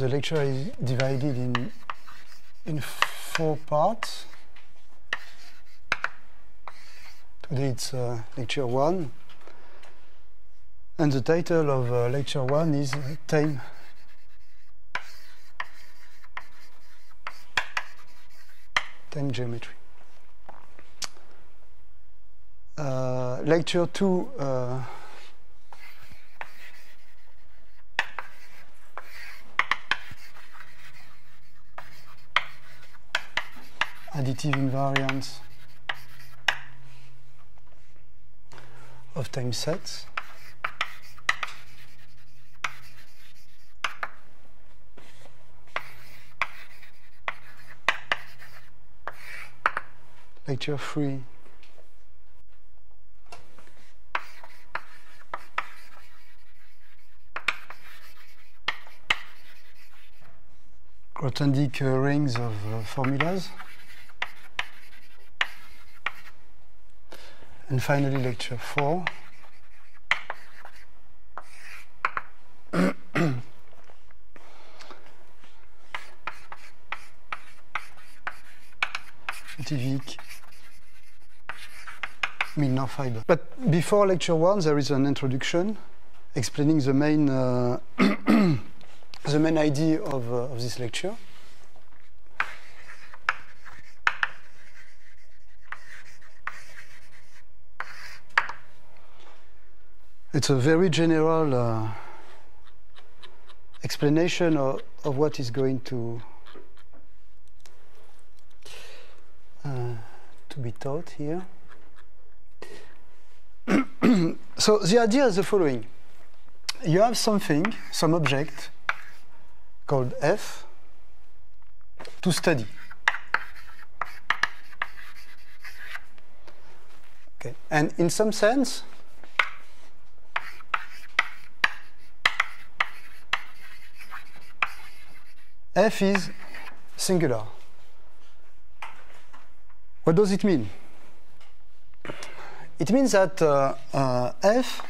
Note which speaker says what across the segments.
Speaker 1: The lecture is divided in 4 parts. Today it's lecture 1. And the title of lecture 1 is Time Geometry. Lecture 2 additive invariance of time sets. Lecture 3 quadratic rings of formulas. And finally, lecture 4 motivique Milnor fiber. But before lecture 1, there is an introduction explaining the main the main idea of this lecture. It's a very general explanation of what is going to be taught here. So the idea is the following. You have something, some object called F to study. Okay. And in some sense, F is singular. What does it mean? It means that F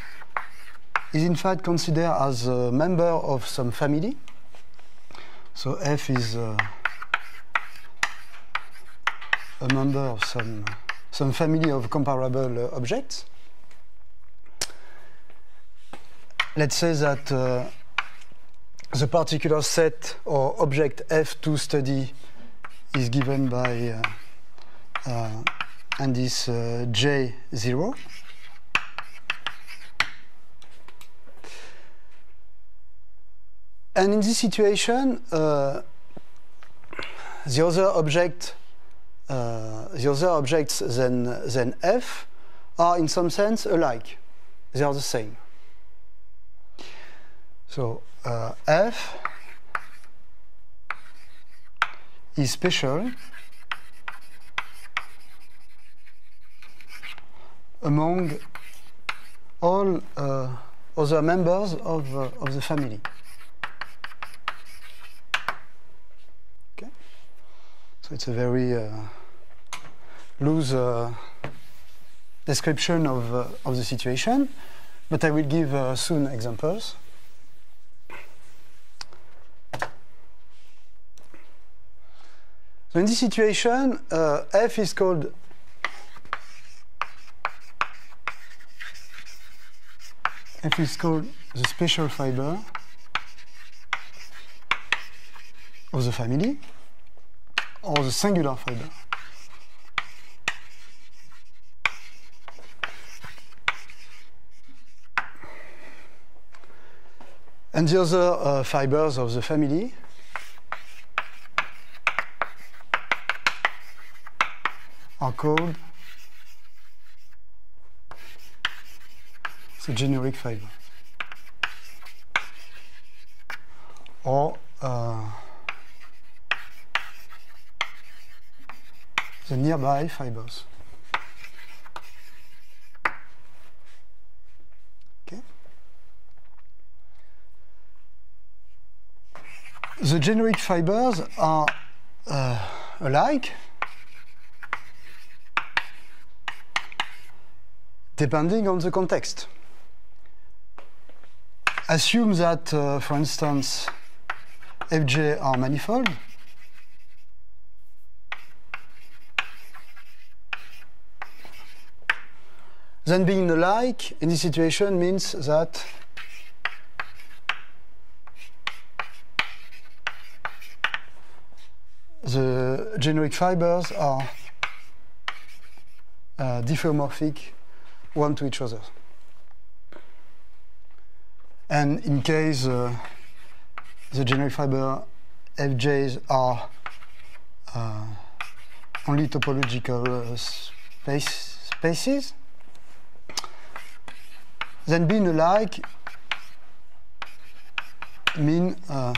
Speaker 1: is in fact considered as a member of some family. So F is a member of some family of comparable objects. Let's say that the particular set or object F to study is given by and this J0. And in this situation, the other objects than F are in some sense alike. They are the same. So F is special among all other members of the family. Okay, so it's a very loose description of the situation, but I will give soon examples. So in this situation, F is called the special fiber of the family, or the singular fiber. And the other fibers of the family are called the generic fiber, or the nearby fibers. Okay. The generic fibers are alike depending on the context. Assume that, for instance, Fj are manifold, then being alike in this situation means that the generic fibers are diffeomorphic one to each other. And in case the generic fiber Fj's are only topological spaces, then being alike mean that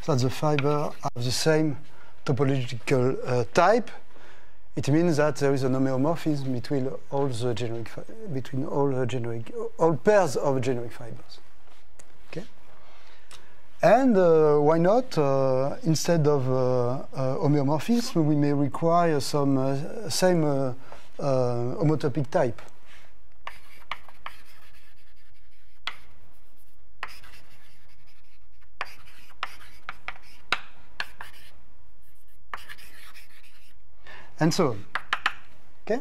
Speaker 1: the fiber have the same topological type. It means that there is an homeomorphism between all pairs of generic fibers. Okay, and why not? Instead of homeomorphism, we may require some same homotopic type. And so on. Okay?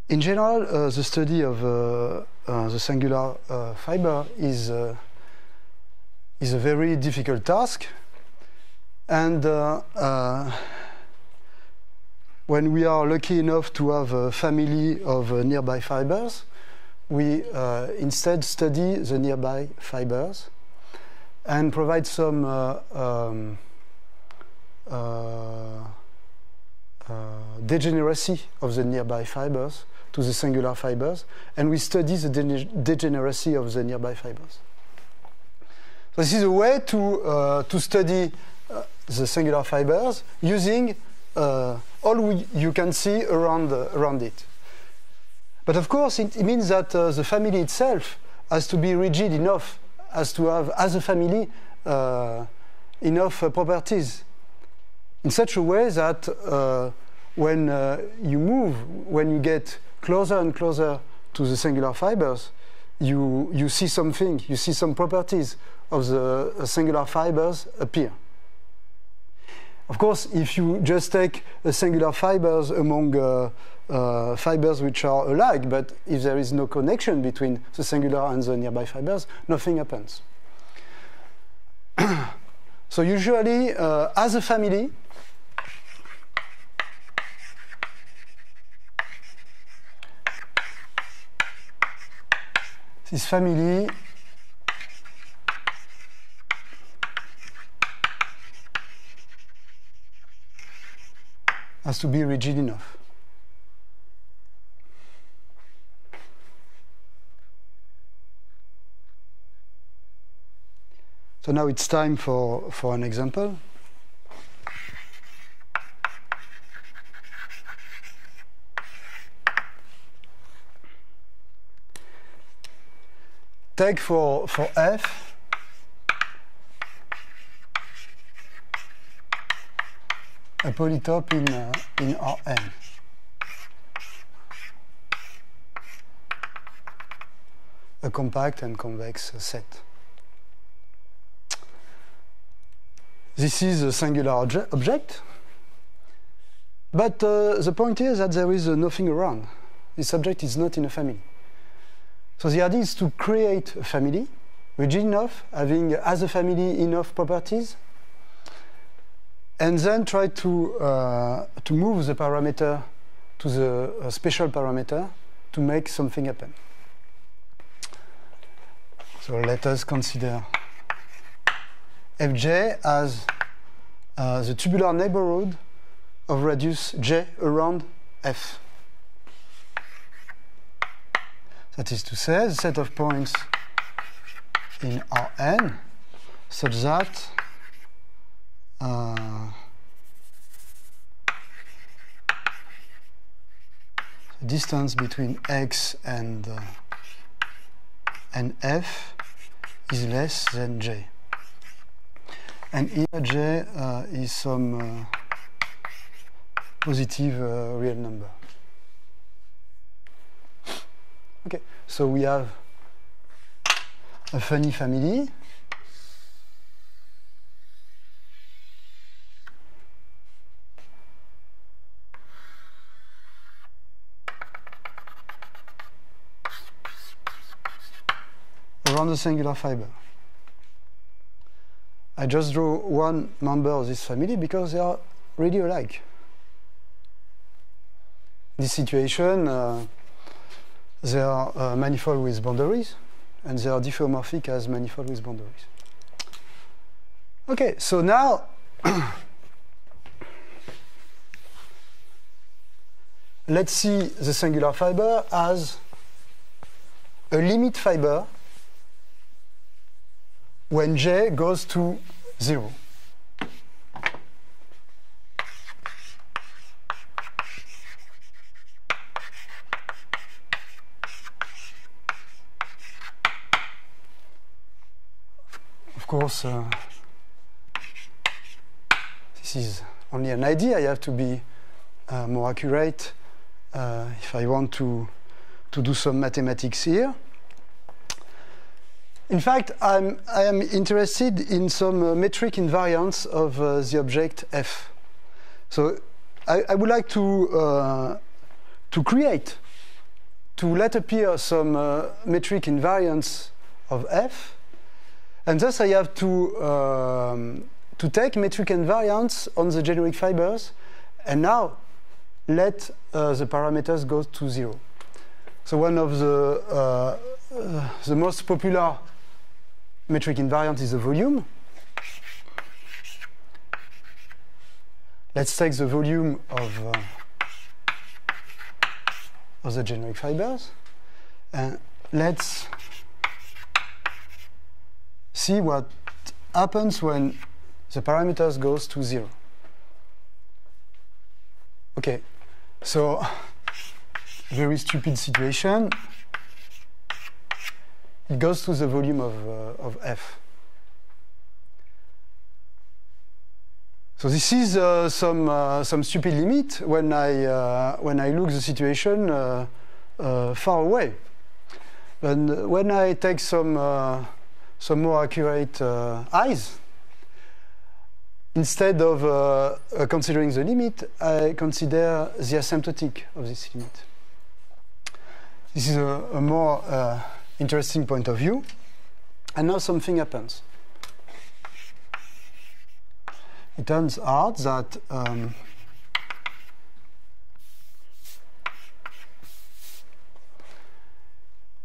Speaker 1: In general, the study of the singular fiber is a very difficult task, and when we are lucky enough to have a family of nearby fibers, we instead study the nearby fibers and provide some degeneracy of the nearby fibers to the singular fibers, and we study the degeneracy of the nearby fibers. So this is a way to study the singular fibers using all you can see around it. But of course, it means that the family itself has to be rigid enough as to have, as a family, enough properties in such a way that when you get closer and closer to the singular fibers, you see something, you see some properties of the singular fibers appear. Of course, if you just take singular fibers among fibers which are alike, but if there is no connection between the singular and the nearby fibers, nothing happens. So usually, as a family, this family has to be rigid enough. So now it's time for an example. Take for F a polytope in Rn. A compact and convex set. This is a singular object, but the point is that there is nothing around. This object is not in a family. So the idea is to create a family, rigid enough, having as a family enough properties, and then try to move the parameter to the special parameter to make something happen. So let us consider Fj as the tubular neighborhood of radius j around F. That is to say, the set of points in Rn such that the distance between x and f is less than j. And here j is some positive real number. Okay, so we have a funny family. Around the singular fiber. I just draw one member of this family because they are really alike. In this situation, they are manifold with boundaries, and they are diffeomorphic as manifold with boundaries. Okay, so now let's see the singular fiber as a limit fiber when J goes to 0. Of course, this is only an idea. I have to be more accurate if I want to do some mathematics here. In fact, I am interested in some metric invariance of the object f. So I would like to let appear some metric invariance of f, and thus I have to take metric invariance on the generic fibers, and now let the parameters go to 0. So one of the most popular metric invariant is the volume. Let's take the volume of the generic fibers, and let's see what happens when the parameters goes to 0. Okay, so very stupid situation. It goes to the volume of f. So this is some stupid limit when I look the situation far away. And when I take some more accurate eyes, instead of considering the limit, I consider the asymptotic of this limit. This is a more interesting point of view. And now something happens. It turns out that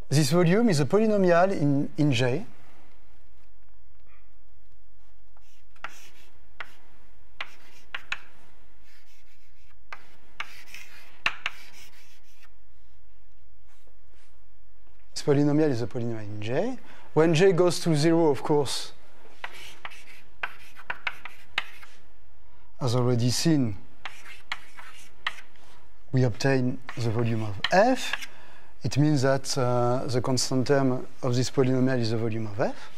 Speaker 1: this volume is a polynomial in J. This polynomial is a polynomial in J. When J goes to 0, of course, as already seen, we obtain the volume of f. It means that the constant term of this polynomial is the volume of f.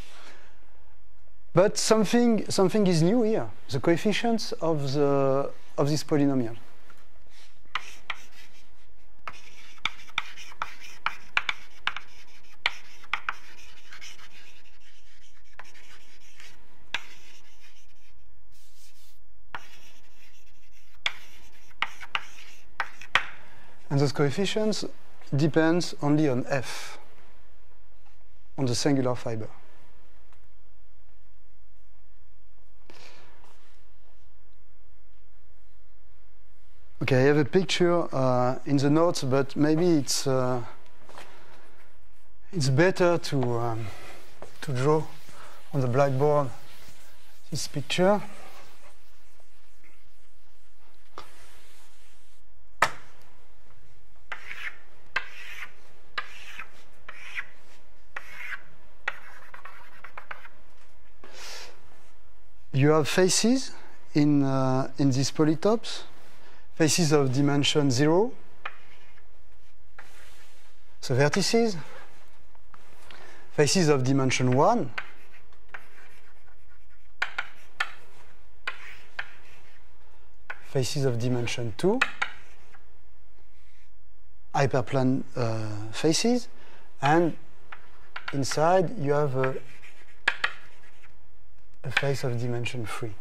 Speaker 1: But something is new here, the coefficients of this polynomial. And those coefficients depends only on f, on the singular fiber. Okay, I have a picture in the notes, but maybe it's better to draw on the blackboard this picture. You have faces in these polytopes, faces of dimension 0, so vertices, faces of dimension 1, faces of dimension 2, hyperplane faces, and inside you have a face of dimension 3.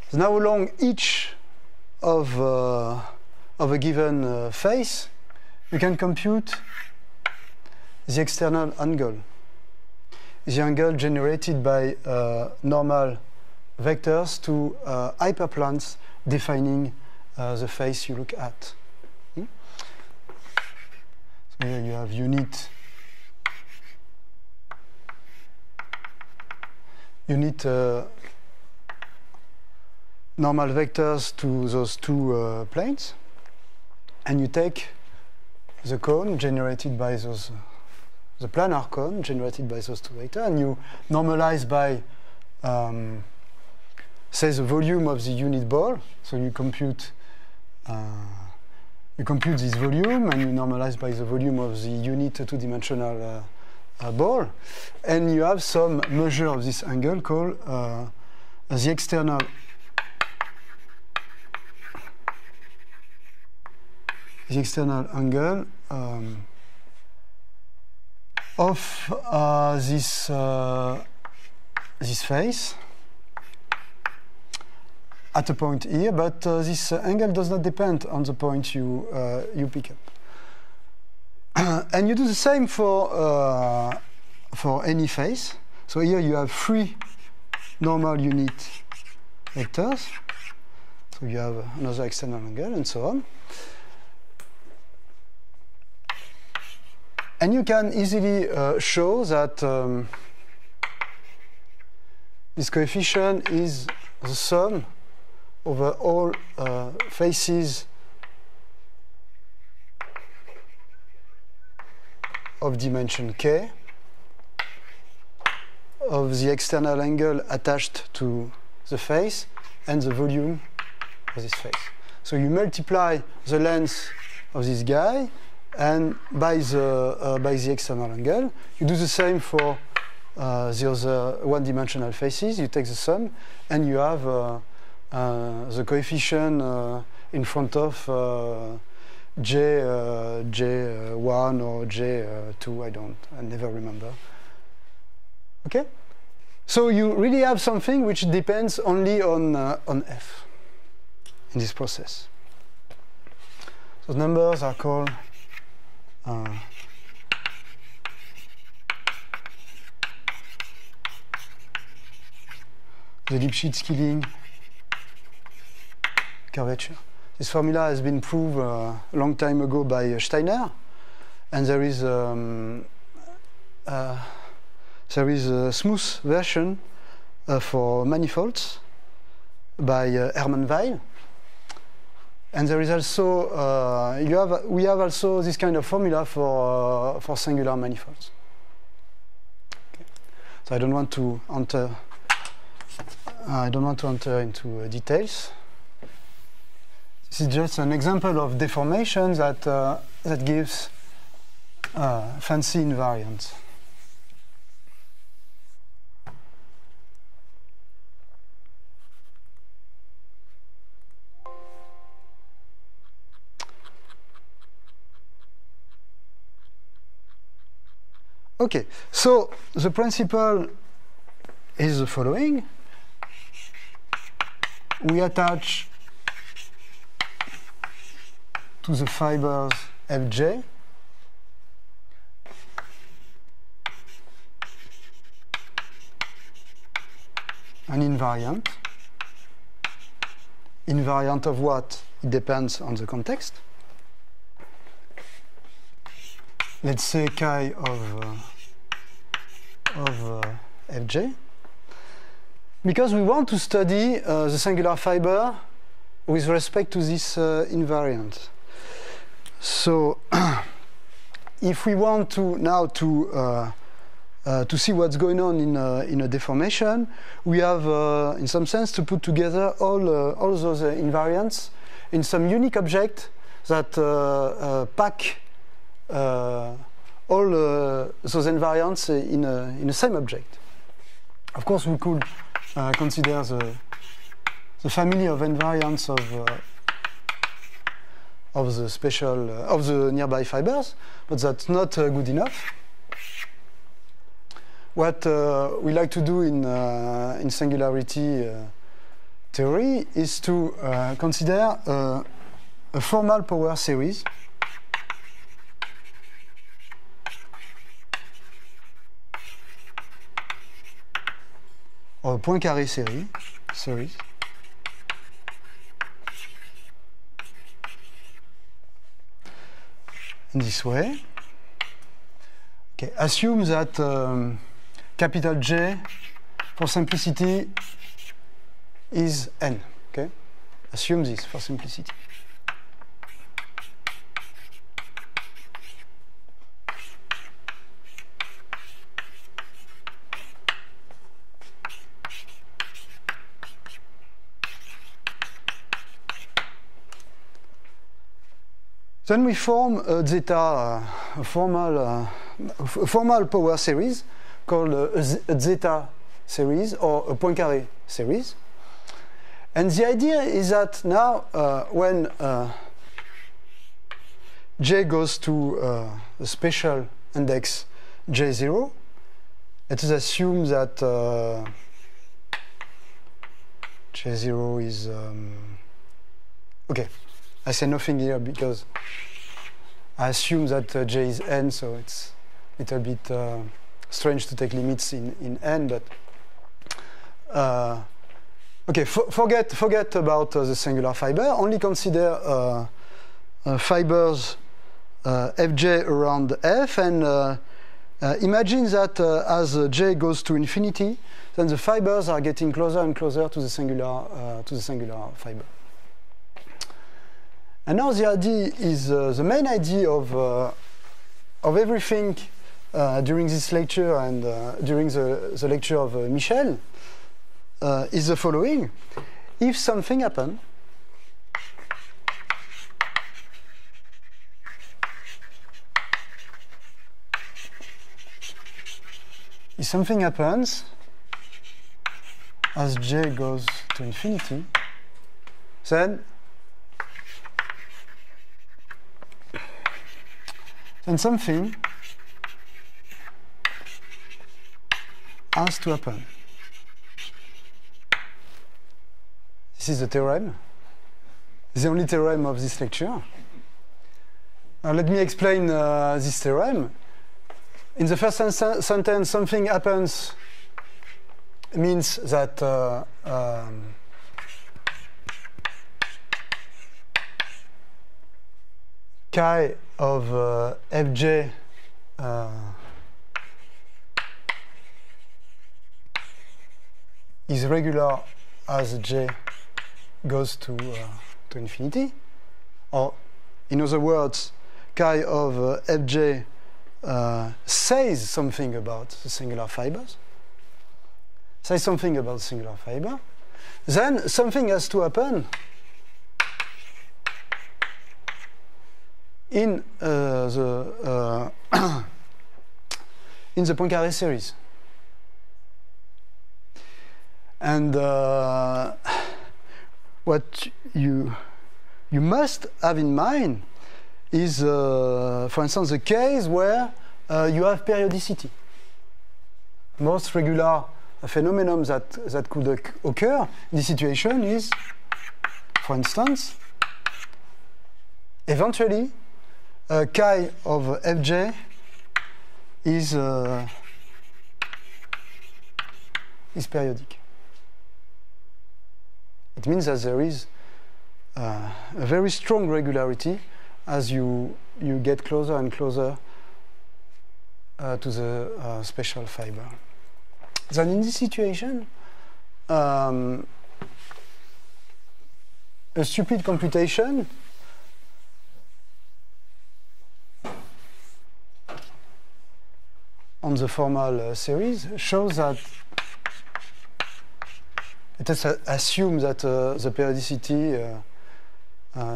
Speaker 1: So now along each of a given face, you can compute the external angle. The angle generated by normal vectors to hyperplanes defining the face you look at. So here you have unit normal vectors to those two planes, and you take the cone generated by those, the planar cone generated by those two vectors, and you normalize by, say, the volume of the unit ball. So you compute this volume, and you normalize by the volume of the unit two-dimensional ball, and you have some measure of this angle called the external angle of this face at a point here, but this angle does not depend on the point you pick up. And you do the same for any face. So here you have 3 normal unit vectors. So you have another external angle and so on. And you can easily show that this coefficient is the sum over all faces of dimension k of the external angle attached to the face and the volume of this face. So you multiply the length of this guy and by the external angle. You do the same for the other one-dimensional faces. You take the sum and you have the coefficient in front of J1 or J2, I never remember. Okay? So you really have something which depends only on F in this process. Those numbers are called the Lipschitz-Killing curvature. This formula has been proved a long time ago by Steiner, and there is a smooth version for manifolds by Hermann Weil. And there is also we have also this kind of formula for singular manifolds. Okay. So I don't want to enter into details. This is just an example of deformation that gives fancy invariants. Okay, so the principle is the following. We attach to the fibers Fj an invariant. Invariant of what? It depends on the context. Let's say chi of Fj, because we want to study the singular fiber with respect to this invariant. So if we want to now to see what's going on in a deformation, we have in some sense to put together all those invariants in some unique object that pack all those invariants in the same object. Of course, we could consider the family of invariants of the special of the nearby fibers, but that's not good enough. What we like to do in singularity theory is to consider a formal power series or a point carré series in this way. Okay, assume that capital J, for simplicity, is n. Okay, assume this for simplicity. Then we form a zeta, a formal power series called a zeta series or a Poincaré series. And the idea is that now when J goes to a special index J0, let us assume that J0 is... okay, I say nothing here because I assume that J is n, so it's a little bit strange to take limits in n, but okay, forget about the singular fiber. Only consider fibers fj around f, and imagine that as j goes to infinity, then the fibers are getting closer and closer to the singular fiber. And now the idea is the main idea of everything during this lecture and during the lecture of Michel is the following. If something happens, as j goes to infinity, then something has to happen. This is the theorem, the only theorem of this lecture. Let me explain this theorem. In the first sentence, something happens means that chi of fj is regular as j goes to infinity, or in other words, chi of fj says something about the singular fibers, then something has to happen in the Poincaré series. And what you must have in mind is, for instance, the case where you have periodicity. Most regular phenomenon that could occur in this situation is, for instance, eventually chi of fj is periodic. It means that there is a very strong regularity as you get closer and closer to the special fiber. Then in this situation, a stupid computation on the formal series shows that let us assume that the periodicity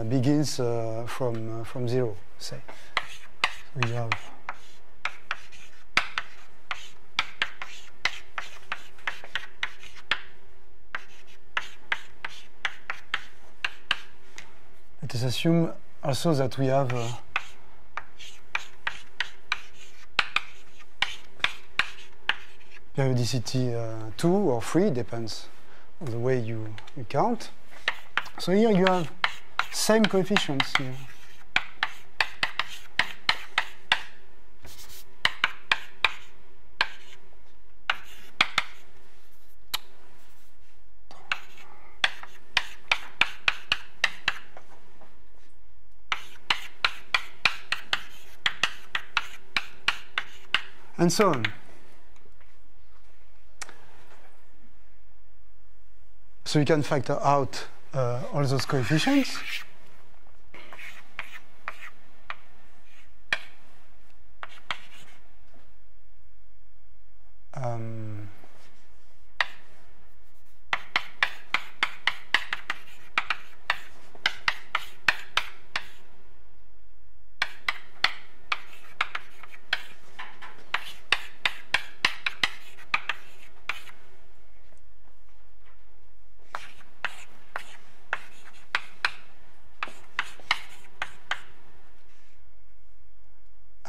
Speaker 1: begins from 0, say. We have let us assume also that we have periodicity 2 or 3, depends on the way you count. So here you have same coefficients here. And so on. So you can factor out all those coefficients.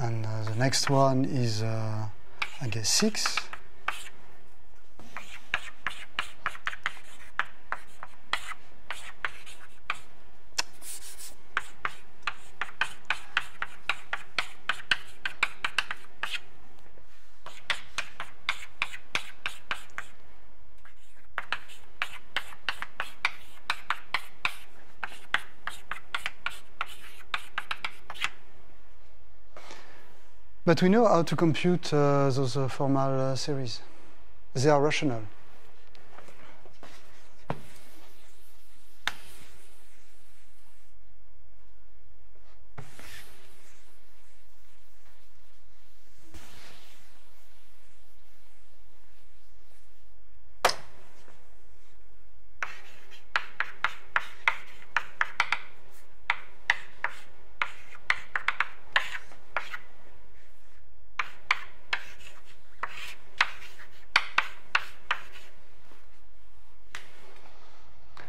Speaker 1: And the next one is, I guess, 6. But we know how to compute those formal series. They are rational.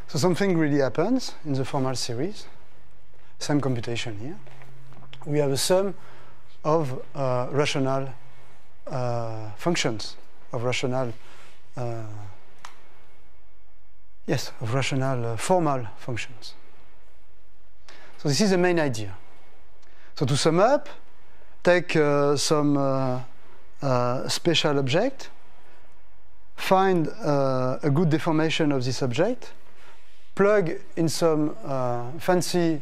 Speaker 1: So something really happens in the formal series. Same computation here. We have a sum of rational functions, of rational, formal functions. So this is the main idea. So to sum up, take some special object, find a good deformation of this object, plug in some fancy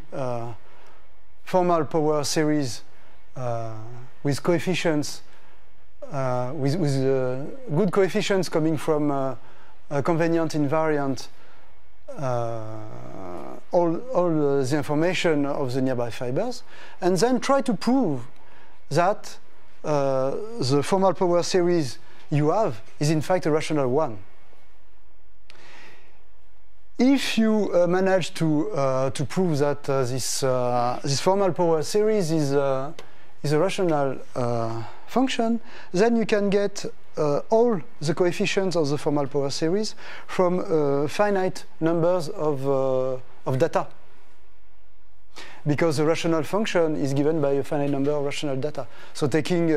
Speaker 1: formal power series with coefficients, with good coefficients coming from a convenient invariant, all the information of the nearby fibers, and then try to prove that the formal power series you have is in fact a rational one. If you manage to prove that this formal power series is a rational function, then you can get all the coefficients of the formal power series from finite numbers of data. Because the rational function is given by a finite number of rational data. So taking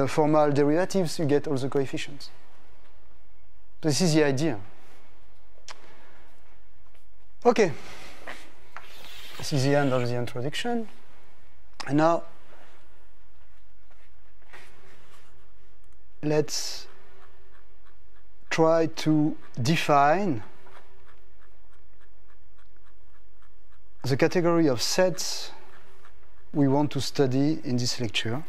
Speaker 1: formal derivatives, you get all the coefficients. This is the idea. Okay, this is the end of the introduction. And now, let's try to define the category of sets we want to study in this lecture.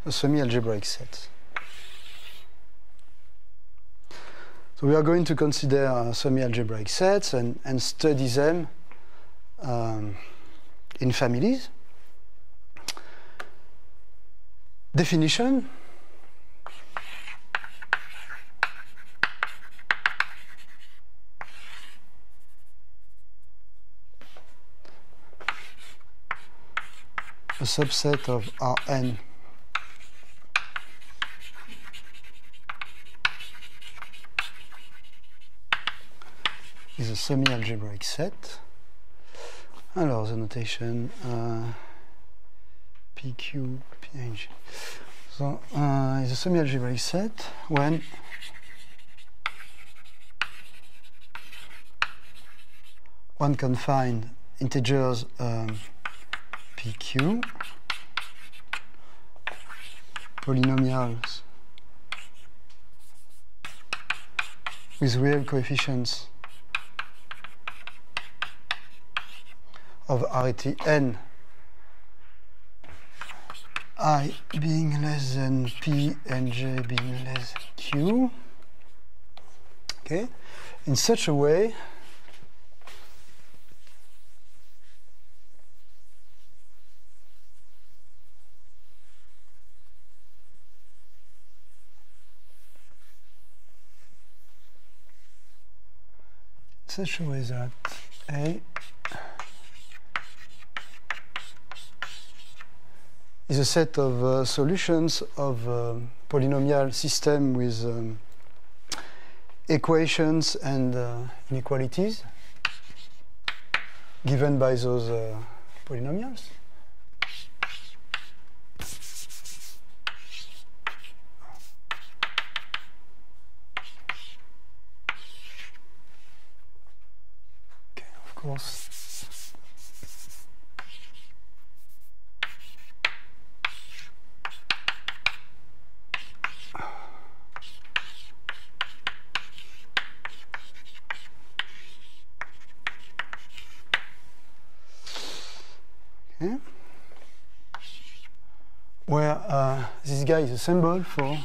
Speaker 1: A semi-algebraic set. So we are going to consider semi-algebraic sets and study them in families. Definition. a subset of Rn is a semi-algebraic set. Alors, the notation PQ, PH. So, is a semi-algebraic set when one can find integers PQ, polynomials with real coefficients of arity n, I being less than P and J being less than Q, okay, in such a way that A is a set of solutions of polynomial system with equations and inequalities given by those polynomials. Course. Okay. Where this guy is a symbol for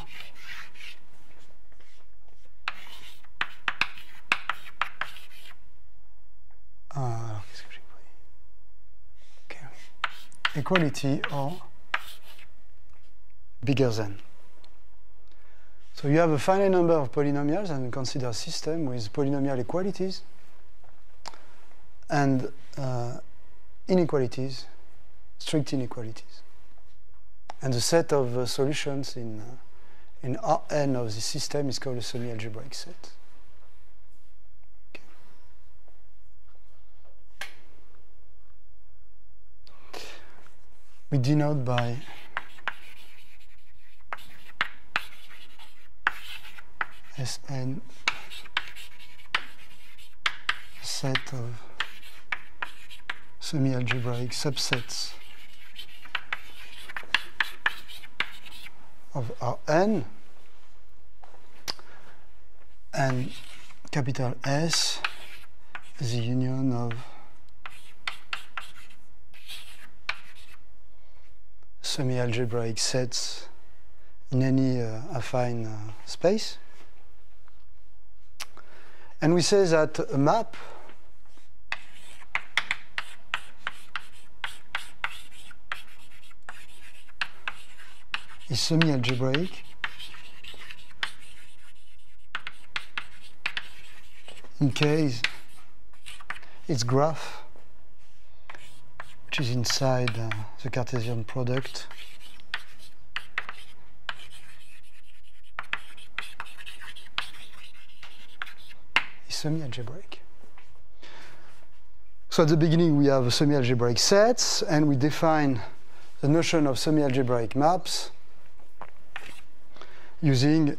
Speaker 1: equality or bigger than. So you have a finite number of polynomials and consider a system with polynomial equalities and inequalities, strict inequalities. And the set of solutions in Rn of this system is called a semi-algebraic set. We denote by Sn a set of semi-algebraic subsets of Rn, and capital S is the union of semi-algebraic sets in any affine space. And we say that a map is semi-algebraic in case its graph, which is inside the Cartesian product, is semi-algebraic. So at the beginning we have semi-algebraic sets, and we define the notion of semi-algebraic maps using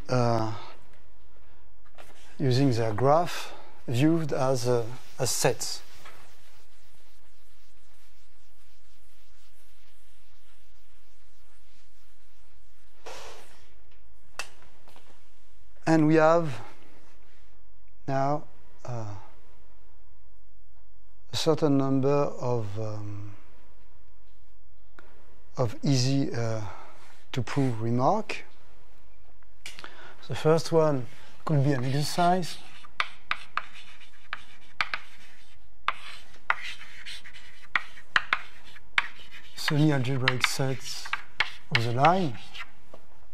Speaker 1: their graph viewed as sets. And we have now a certain number of easy to prove remarks. The first one could be an exercise. Semi-algebraic sets of the line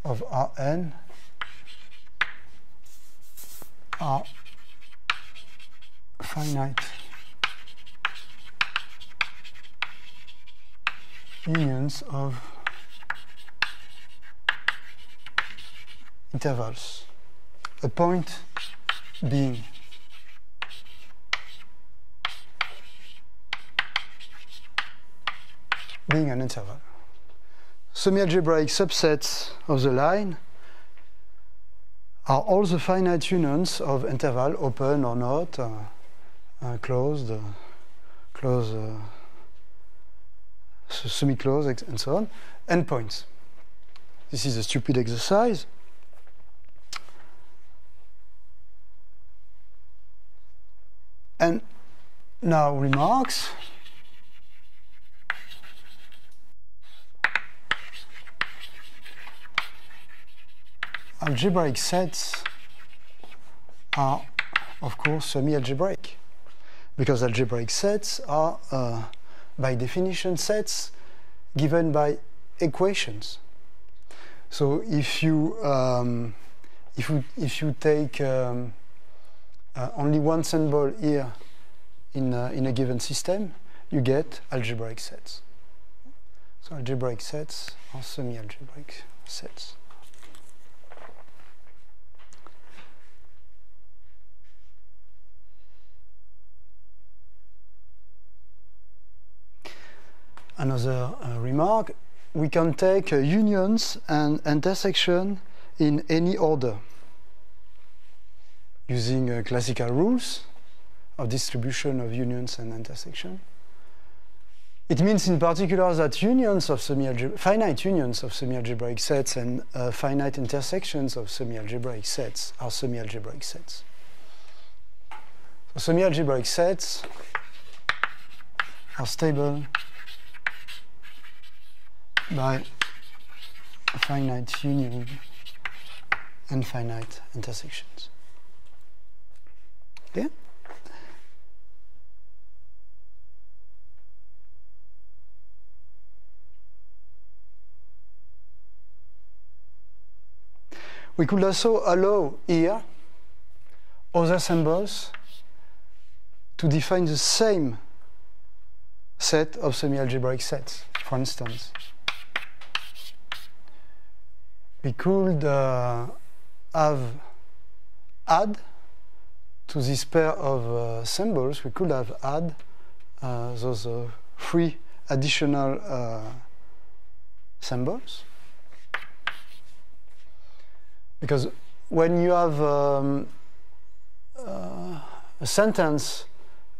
Speaker 1: of Rn are finite unions of intervals, a point being an interval. Semi-algebraic subsets of the line are all the finite unions of interval, open or not, closed, closed, semi-closed, and so on, endpoints. This is a stupid exercise. And now remarks. Algebraic sets are, of course, semi-algebraic, because algebraic sets are, by definition, sets given by equations. So if you take only one symbol here in a given system, you get algebraic sets. So algebraic sets are semi-algebraic sets. Another remark, we can take unions and intersection in any order using classical rules of distribution of unions and intersection. It means in particular that unions of finite unions of semi-algebraic sets and finite intersections of semi-algebraic sets are semi-algebraic sets. So semi-algebraic sets are stable by finite union and finite intersections. Okay? We could also allow here other symbols to define the same set of semi-algebraic sets. For instance, we could add to this pair of symbols, we could have add those three additional symbols. Because when you have a sentence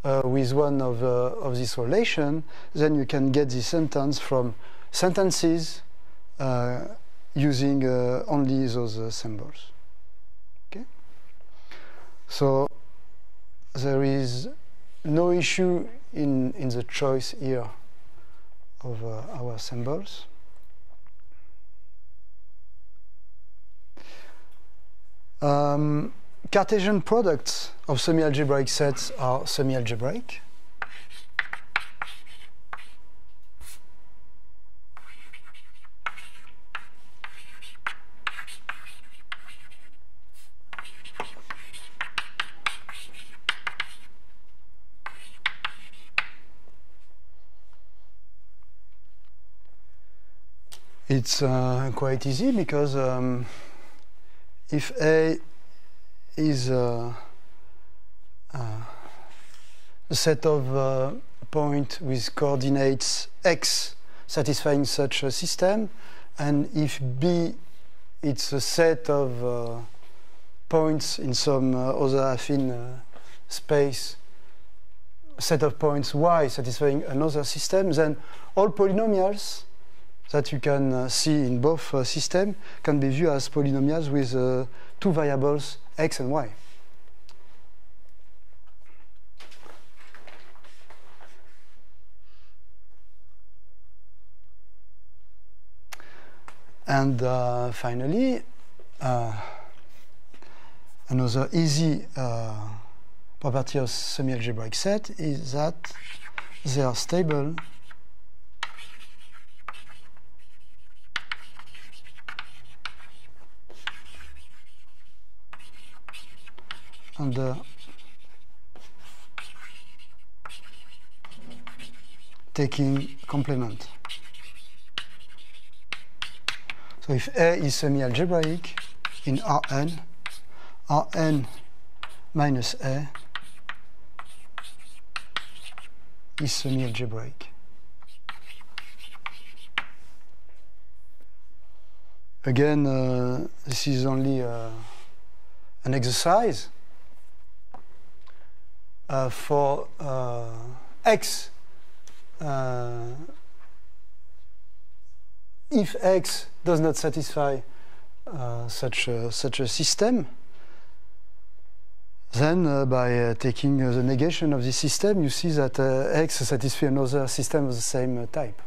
Speaker 1: with one of this relation, then you can get the sentence from sentences using only those symbols. Okay? So there is no issue in the choice here of our symbols. Cartesian products of semi-algebraic sets are semi-algebraic. It's quite easy because if A is a set of points with coordinates x satisfying such a system, and if B it's a set of points in some other affine space, set of points y satisfying another system, then all polynomials that you can see in both systems can be viewed as polynomials with two variables x and y. And finally, another easy property of semi-algebraic set is that they are stable under taking complement. So if A is semi-algebraic in Rn minus A is semi-algebraic. Again, this is only an exercise. For x, if x does not satisfy such a system, then by taking the negation of this system, you see that x satisfies another system of the same type.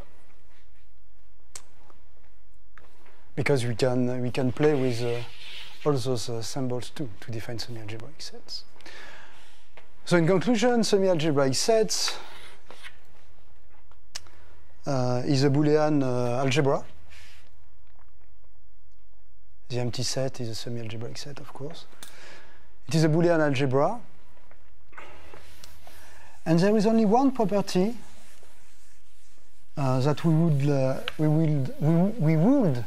Speaker 1: Because we can play with all those symbols too to define semi-algebraic sets. So in conclusion, semi-algebraic sets is a Boolean algebra. The empty set is a semi-algebraic set, of course. It is a Boolean algebra, and there is only one property that we would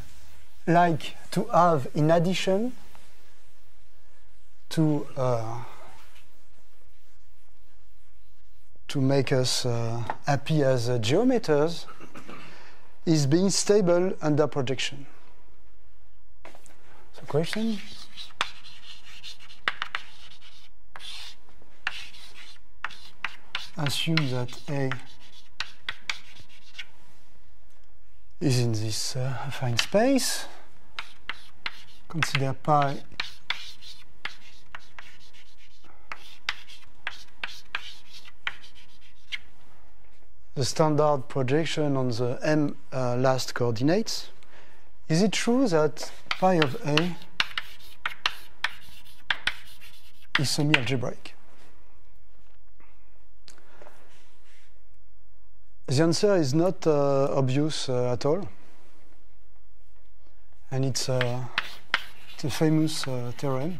Speaker 1: like to have in addition to make us happy as geometers, is being stable under projection. So question? Assume that A is in this affine space. Consider pi the standard projection on the m last coordinates. Is it true that pi of A is semi-algebraic? The answer is not obvious at all, and it's a famous theorem.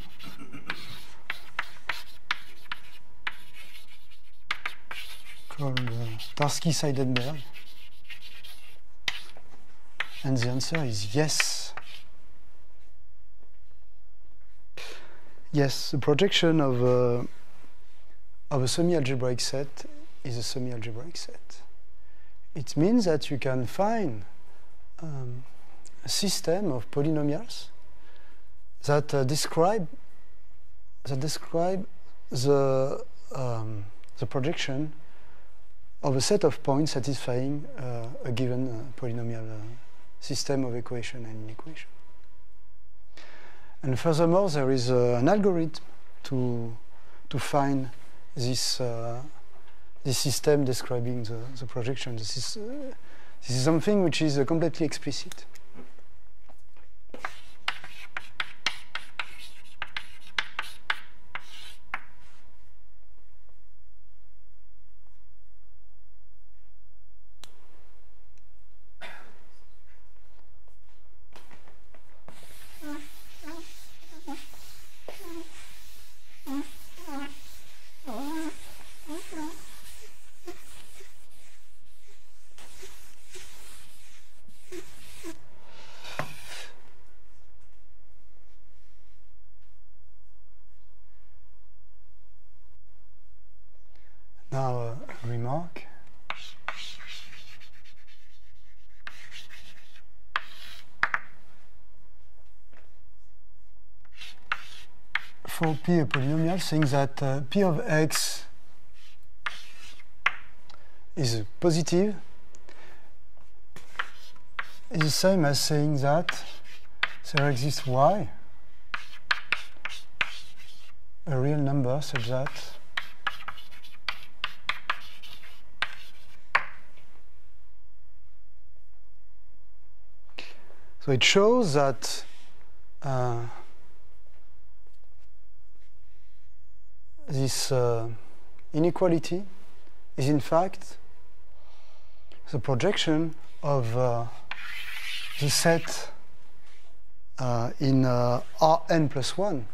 Speaker 1: Called Tarski-Seidenberg, and the answer is yes. Yes, the projection of a semi-algebraic set is a semi-algebraic set. It means that you can find a system of polynomials that describe the projection of a set of points satisfying a given polynomial system of equation and inequation. And furthermore, there is an algorithm to find this system describing the projection. This is something which is completely explicit. Now a remark. For P a polynomial, saying that P of x is positive is the same as saying that there exists y, a real number such that so it shows that this inequality is in fact the projection of the set in Rn plus 1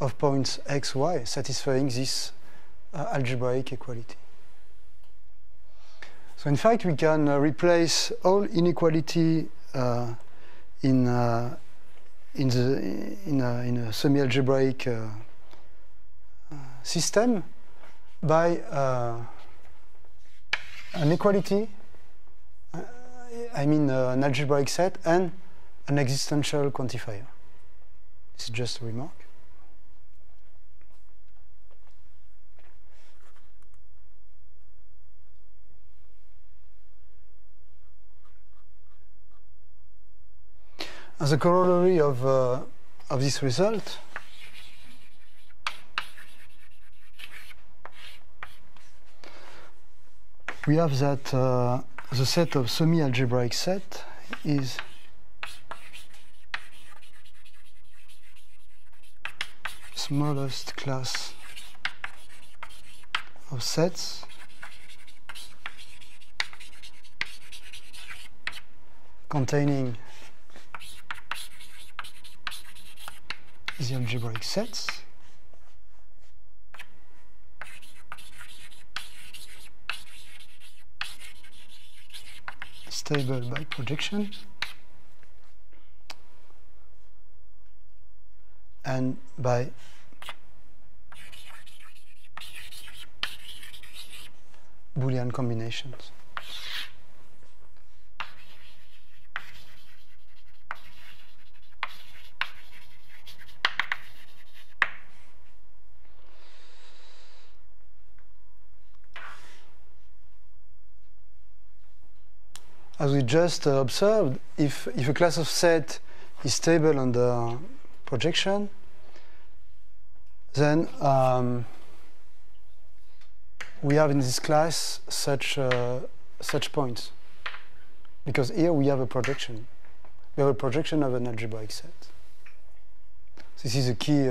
Speaker 1: of points x, y satisfying this algebraic equality. So in fact we can replace all inequality in a semi-algebraic system by an equality, I mean an algebraic set, and an existential quantifier. This is just a remark. As a corollary of this result, we have that the set of semi-algebraic set is smallest class of sets containing the algebraic sets stable by projection and by Boolean combinations. As we just observed, if a class of set is stable under projection, then we have in this class such points, because here we have a projection. We have a projection of an algebraic set. This is a key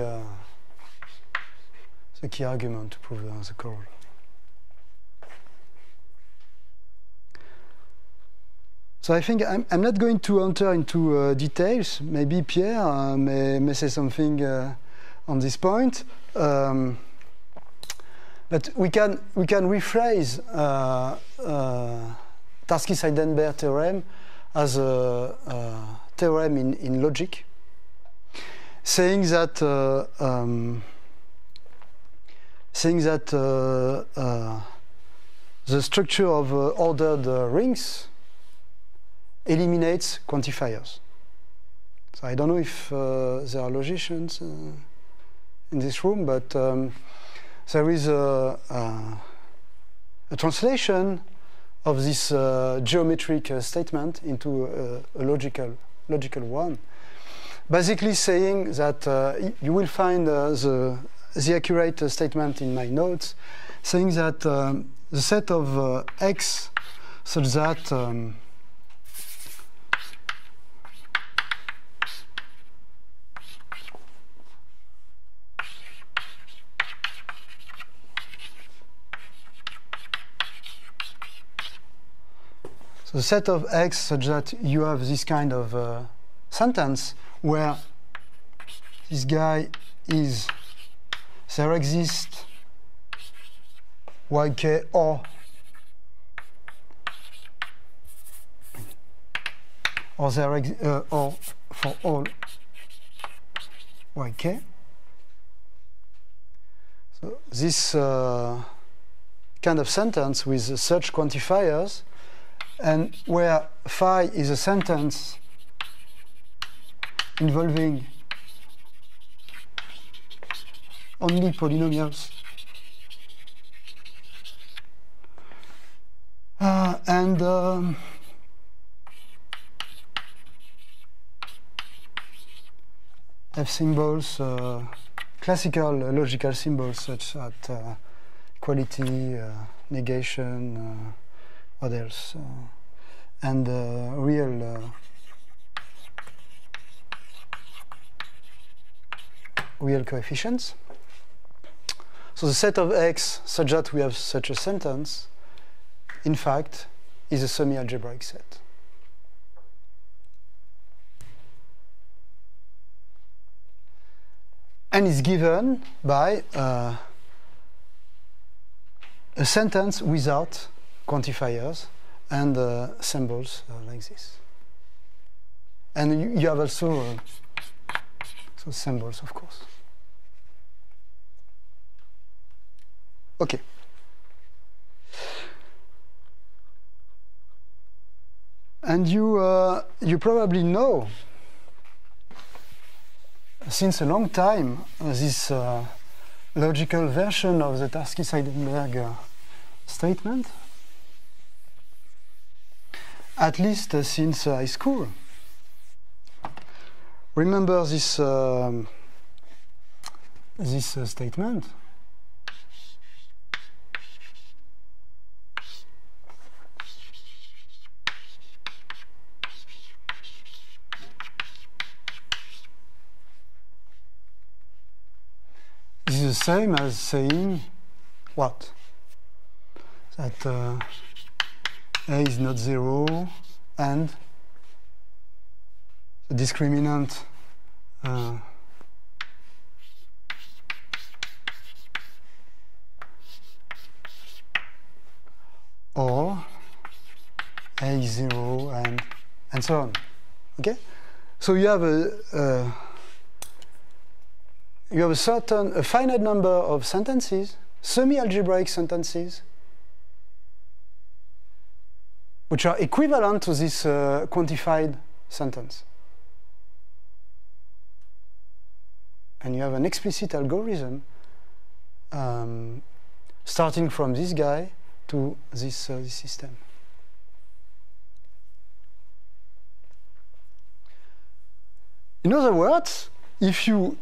Speaker 1: argument to prove the corollary. So I think I'm not going to enter into details. Maybe Pierre may say something on this point. But we can rephrase Tarski-Seidenberg theorem as a theorem in logic, saying that the structure of ordered rings eliminates quantifiers. So I don't know if there are logicians in this room, but there is a translation of this geometric statement into a logical one, basically saying that you will find the accurate statement in my notes, saying that the set of X such that the set of X such that you have this kind of sentence where this guy is, there exists yk or there or for all yk. So this kind of sentence with such quantifiers, and where phi is a sentence involving only polynomials and have symbols, classical logical symbols such as equality, negation, what else? And real coefficients. So the set of X such that we have such a sentence, in fact, is a semi-algebraic set. And is given by a sentence without quantifiers and symbols like this. And you have also so symbols, of course. Okay. And you probably know, since a long time, this logical version of the Tarski-Seidenberg statement, at least since high school. Remember this statement? This is the same as saying what? That A is not 0 and the discriminant or A is 0 and so on. Okay? So you have a finite number of sentences, semi-algebraic sentences, which are equivalent to this quantified sentence. And you have an explicit algorithm starting from this guy to this system. In other words, if you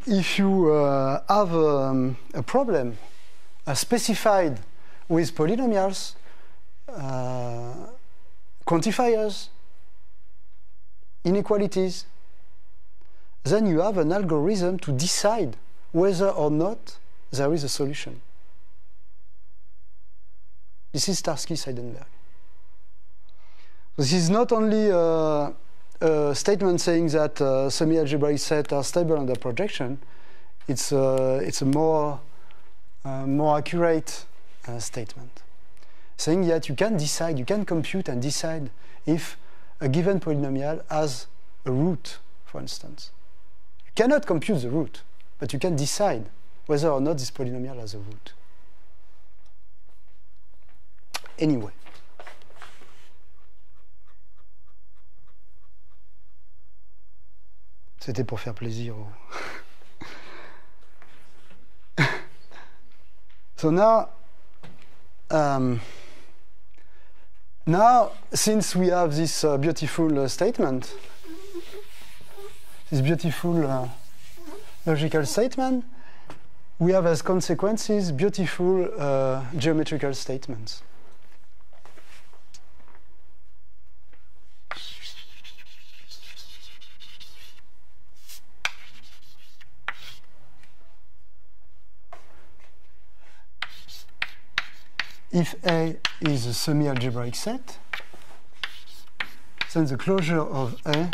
Speaker 1: have a problem specified with polynomials, quantifiers, inequalities, then you have an algorithm to decide whether or not there is a solution. This is Tarski-Seidenberg. This is not only a statement saying that semi-algebraic sets are stable under projection. It's a more accurate statement, saying that you can decide, you can compute and decide if a given polynomial has a root, for instance. You cannot compute the root, but you can decide whether or not this polynomial has a root. Anyway. C'était pour faire plaisir aux... So now, since we have this beautiful statement, this beautiful logical statement, we have as consequences beautiful geometrical statements. If A is a semi-algebraic set, then the closure of A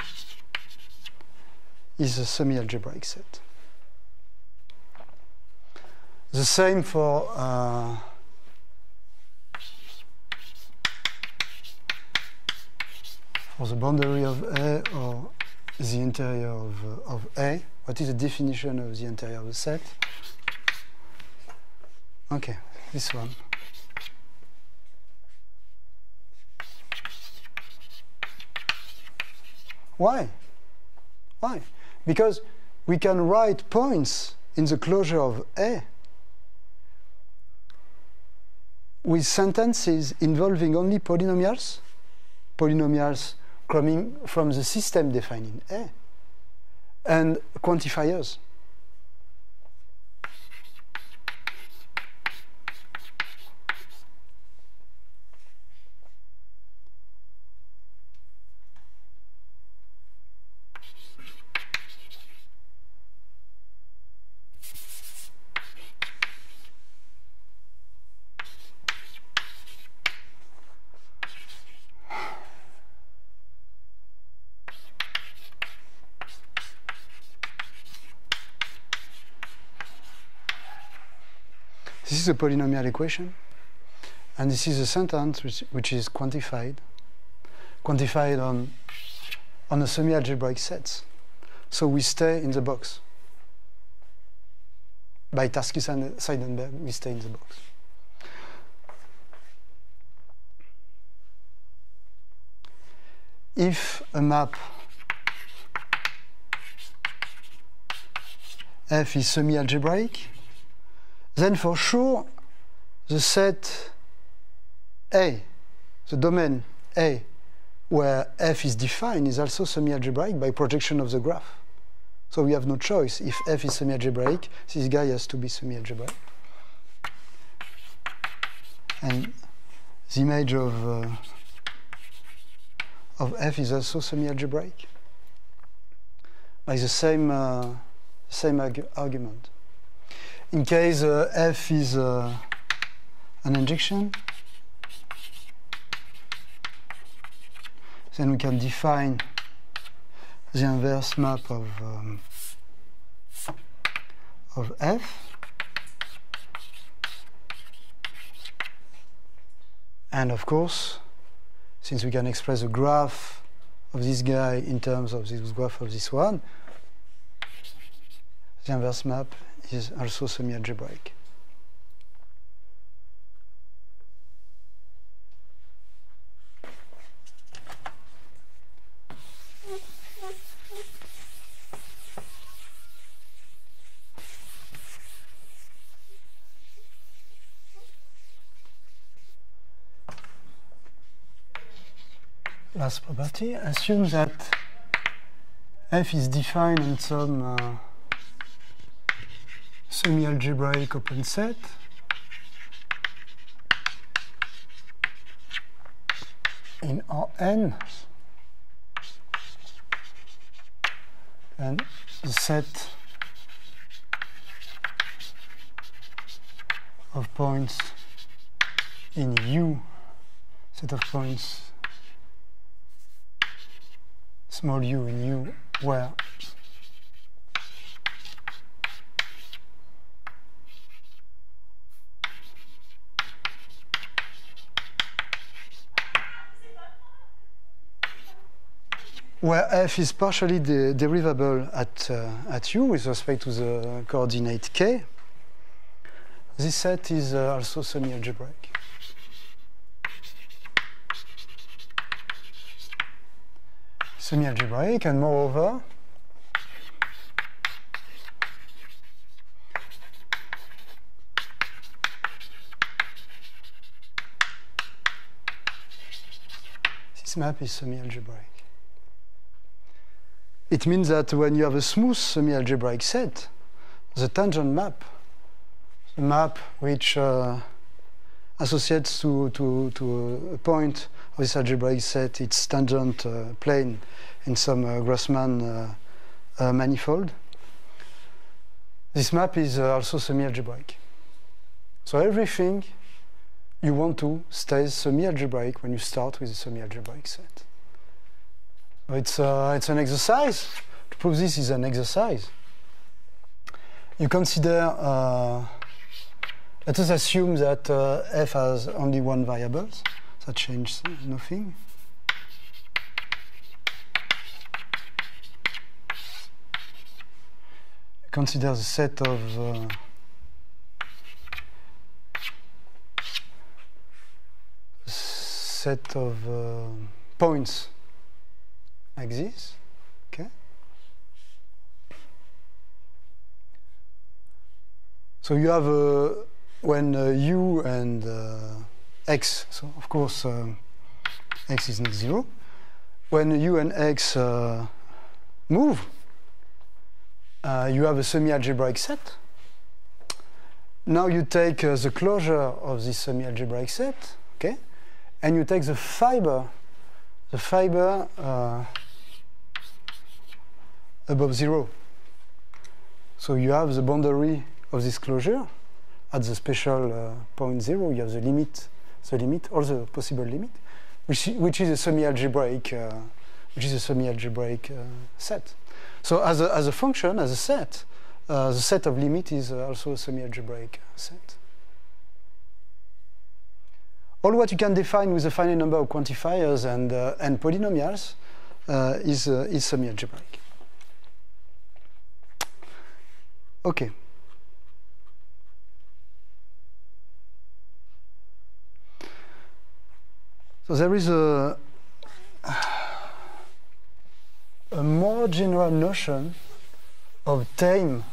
Speaker 1: is a semi-algebraic set. The same for the boundary of A or the interior of A. What is the definition of the interior of a set? Okay, this one. Why? Why? Because we can write points in the closure of A with sentences involving only polynomials, polynomials coming from the system defined in A, and quantifiers. This is a polynomial equation, and this is a sentence which is quantified on on the semi-algebraic sets. So we stay in the box. By Tarski-Seidenberg, we stay in the box. If a map F is semi-algebraic, then for sure the set A, the domain A, where F is defined, is also semi-algebraic by projection of the graph. So we have no choice. If F is semi-algebraic, this guy has to be semi-algebraic. And the image of F is also semi-algebraic by the same argument. In case F is an injection, then we can define the inverse map of F, and of course, since we can express the graph of this guy in terms of this graph of this one, the inverse map is also semi-algebraic. Last property, assume that F is defined in some semi-algebraic open set in Rn, and the set of points in U, set of points small u in U where F is partially derivable at U with respect to the coordinate k, this set is also semi-algebraic. Semi-algebraic, and moreover, this map is semi-algebraic. It means that when you have a smooth semi-algebraic set, the tangent map, the map which associates to a point of this algebraic set its tangent plane in some Grassmann manifold, this map is also semi-algebraic. So everything you want to stays semi-algebraic when you start with a semi-algebraic set. So it's an exercise. To prove this is an exercise. You consider, let us assume that F has only one variable. That changes nothing. Consider the set of points like this, okay? So you have when U and X, so of course X is not 0. When U and X move, you have a semi-algebraic set. Now you take the closure of this semi-algebraic set, okay, and you take the fiber above 0. So you have the boundary of this closure at the special point 0. You have the limit, or the possible limit, which is a semi-algebraic, set. So as a function, as a set, the set of limit is also a semi-algebraic set. All what you can define with a finite number of quantifiers and polynomials is semi-algebraic. Okay. So there is a more general notion of tame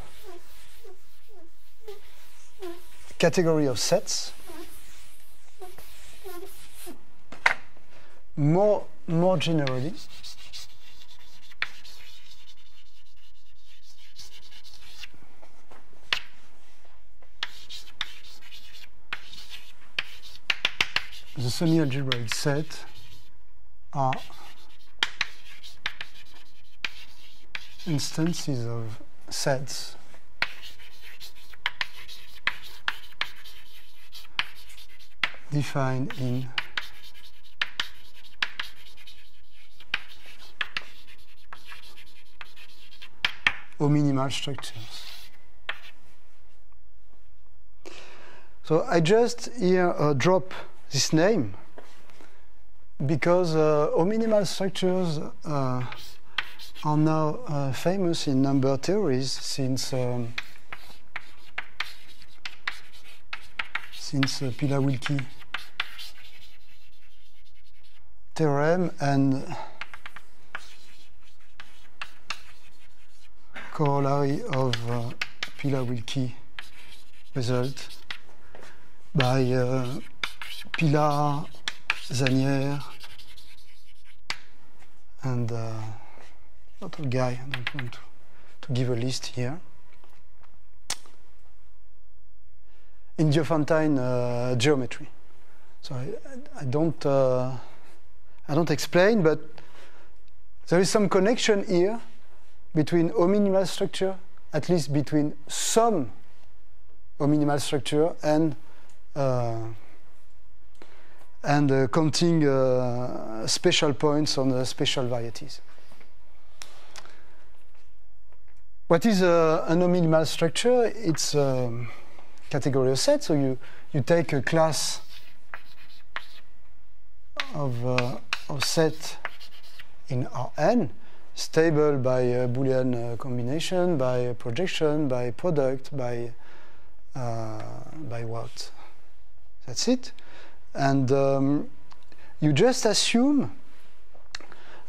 Speaker 1: category of sets. More generally, the semi-algebraic set are instances of sets defined in o-minimal structures. So I just here drop this name because o-minimal structures are now famous in number theories since Pila-Wilkie theorem and corollary of Pila-Wilkie result by Pila, Zanière, and other guy. I don't want to give a list here. In Diophantine geometry. So I don't explain, but there is some connection here between o-minimal structure, at least between some o-minimal structure and counting special points on the special varieties. What is an o-minimal structure? It's a category of set. So you take a class of set in Rn, stable by a Boolean combination, by projection, by product, by what? That's it. And you just assume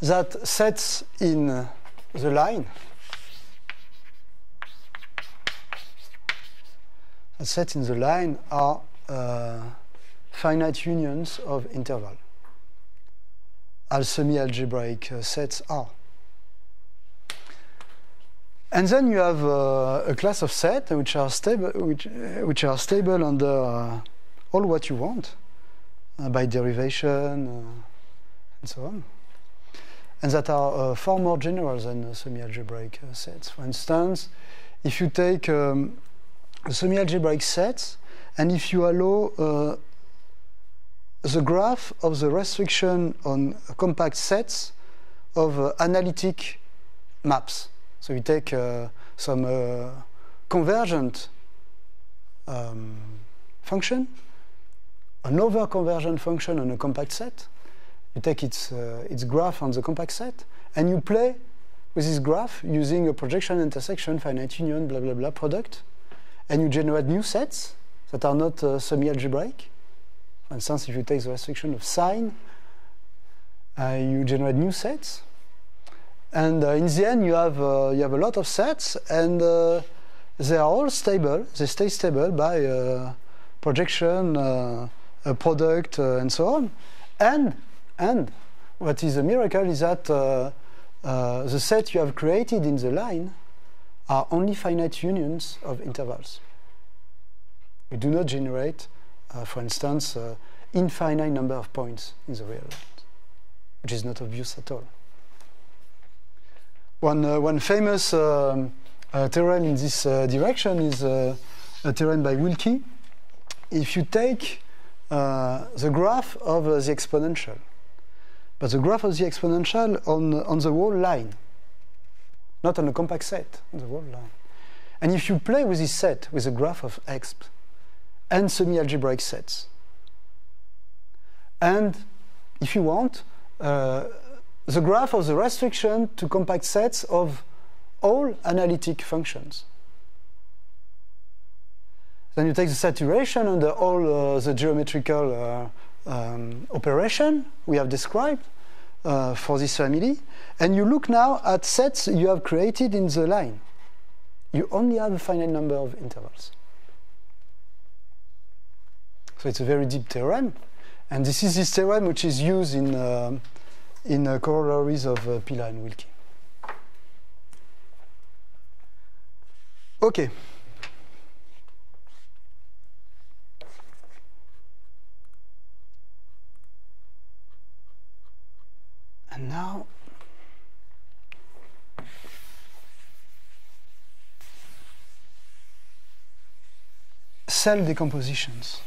Speaker 1: that sets in the line, are finite unions of interval. All semi-algebraic sets are. And then you have a class of sets which are stable, which are stable under all what you want, by derivation and so on, and that are far more general than semi-algebraic sets. For instance, if you take a semi-algebraic set, and if you allow the graph of the restriction on compact sets of analytic maps. So you take some convergent function, an over-convergent function on a compact set. You take its graph on the compact set, and you play with this graph using a projection, intersection, finite union, blah, blah, blah product, and you generate new sets that are not semi-algebraic. For instance, if you take the restriction of sine, you generate new sets. And in the end, you have a lot of sets, and they are all stable. They stay stable by projection, a product, and so on. And what is a miracle is that the set you have created in the line are only finite unions of intervals. We do not generate, for instance, infinite number of points in the real world, which is not obvious at all. One famous theorem in this direction is a theorem by Wilkie. If you take the graph of the exponential, but the graph of the exponential on the whole line, not on a compact set, on the whole line. And if you play with this set, with a graph of x and semi-algebraic sets, and if you want, the graph of the restriction to compact sets of all analytic functions. Then you take the saturation under all the geometrical operation we have described for this family, and you look now at sets you have created in the line. You only have a finite number of intervals. So it's a very deep theorem, and this is this theorem which is used in corollaries of Pila and Wilkie. Okay. And now cell decompositions.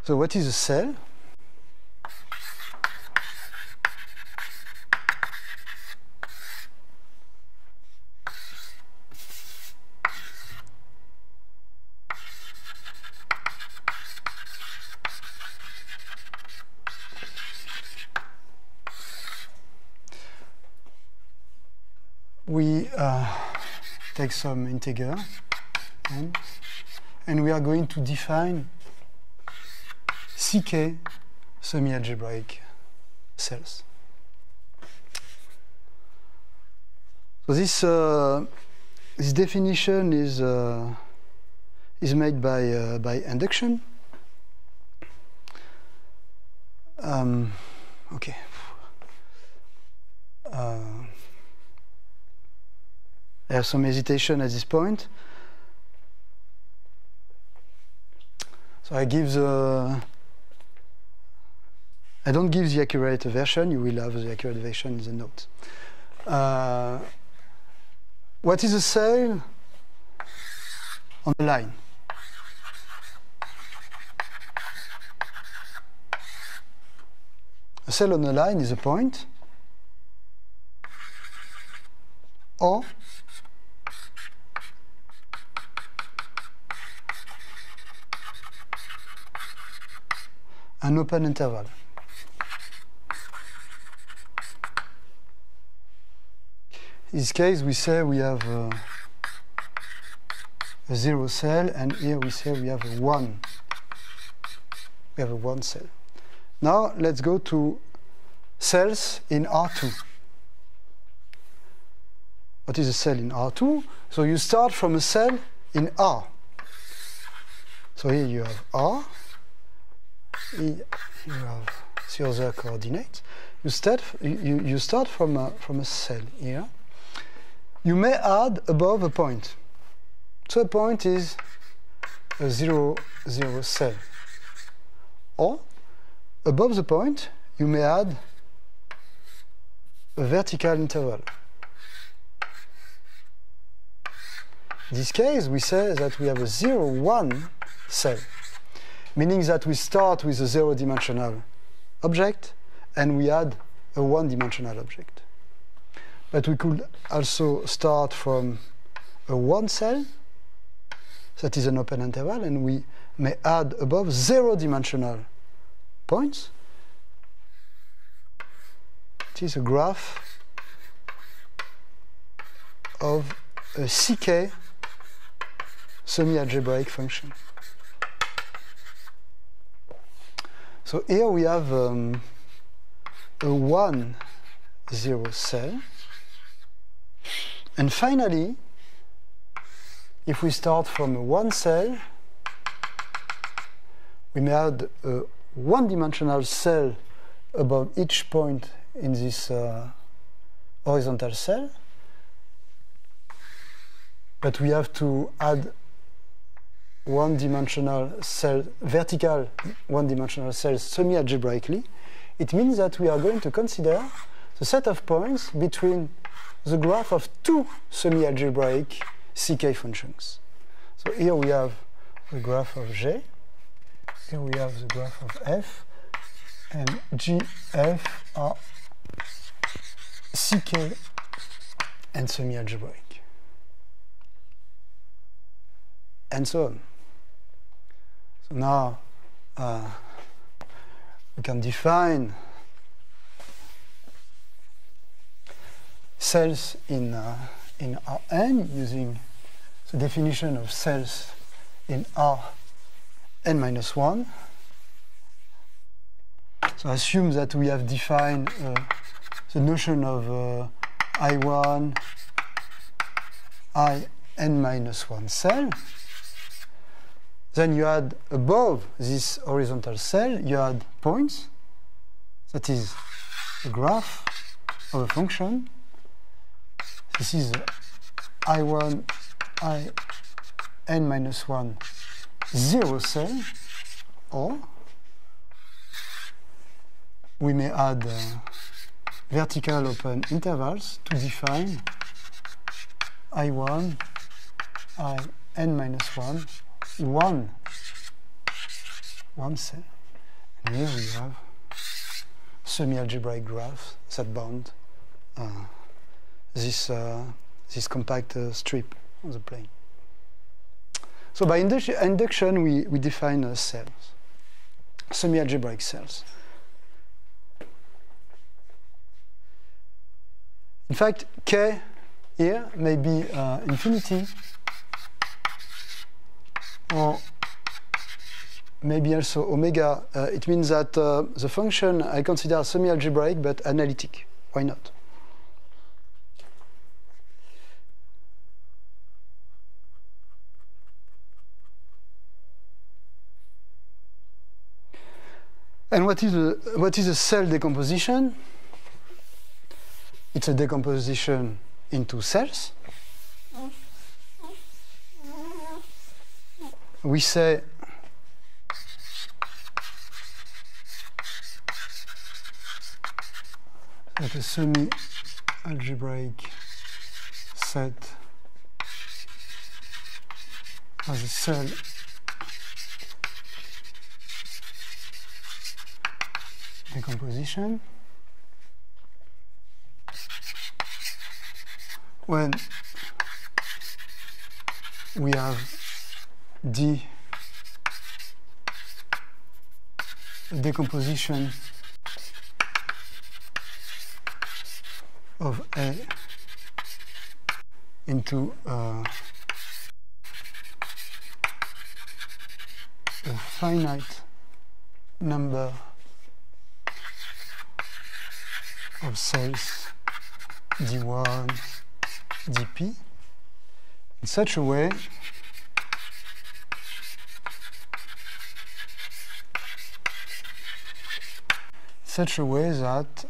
Speaker 1: So what is a cell? We take some integer and we are going to define CK semi-algebraic cells. So this definition is made by induction. Okay. I have some hesitation at this point. So I don't give the accurate version. You will have the accurate version in the notes. What is a cell on the line? A cell on the line is a point or an open interval. In this case, we say we have a 0 cell, and here we say we have a 1. We have a 1 cell. Now let's go to cells in R2. What is a cell in R2? So you start from a cell in R. So here you have R. Here you have the other coordinates. You start from a cell here. You may add above a point. So a point is a 0, 0 cell. Or above the point, you may add a vertical interval. In this case, we say that we have a 0, 1 cell, meaning that we start with a 0-dimensional object and we add a 1-dimensional object. But we could also start from a 1 cell, that is an open interval, and we may add above 0-dimensional points. It is a graph of a CK semi-algebraic function. So here we have a 1, 0 cell. And finally, if we start from a 1 cell, we may add a 1-dimensional cell above each point in this horizontal cell. But we have to add 1-dimensional cell, vertical 1-dimensional cells semi-algebraically. It means that we are going to consider the set of points between the graph of 2 semi-algebraic CK functions. So here we have the graph of G. Here we have the graph of F, and G, F are CK and semi-algebraic, and so on. So now we can define cells in Rn using the definition of cells in Rn-1. So assume that we have defined the notion of I1, In-1 cell. Then you add above this horizontal cell, you add points. That is the graph of a function. This is I1, In-1, 0 cell, or we may add vertical open intervals to define I1, In-1, 1 cell. And here we have semi-algebraic graphs that bound this compact strip on the plane. So by induction, we define cells, semi-algebraic cells. In fact, K here may be infinity, or maybe also omega. It means that the function I consider semi-algebraic but analytic. Why not? And what is a cell decomposition? It's a decomposition into cells. We say that a semi-algebraic set has a cell decomposition when we have the decomposition of A into a finite number of cells d1, dp in such a way that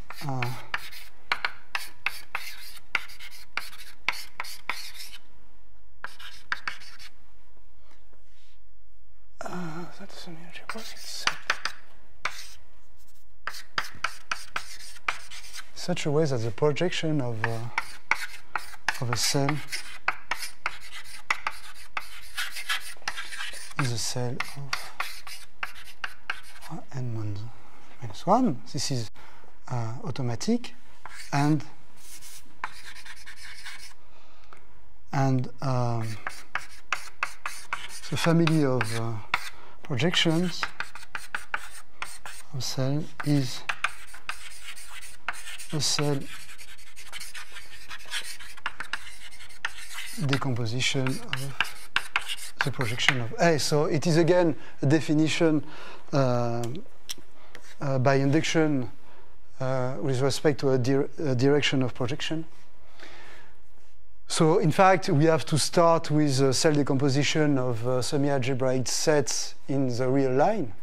Speaker 1: that's an algebraic set. Such a way that the projection of a cell is a cell of n-1. This is automatic, and the family of projections of cell is a cell decomposition of the projection of A. So it is again a definition by induction with respect to a direction of projection. So in fact, we have to start with a cell decomposition of semi-algebraic sets in the real line.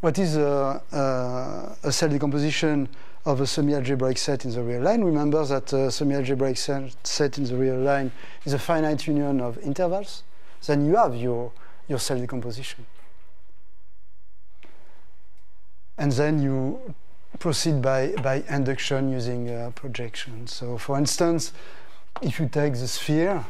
Speaker 1: What is a cell decomposition of a semi-algebraic set in the real line? Remember that a semi-algebraic set in the real line is a finite union of intervals. Then you have your cell decomposition. And then you proceed by induction using projection. So for instance, if you take the sphere,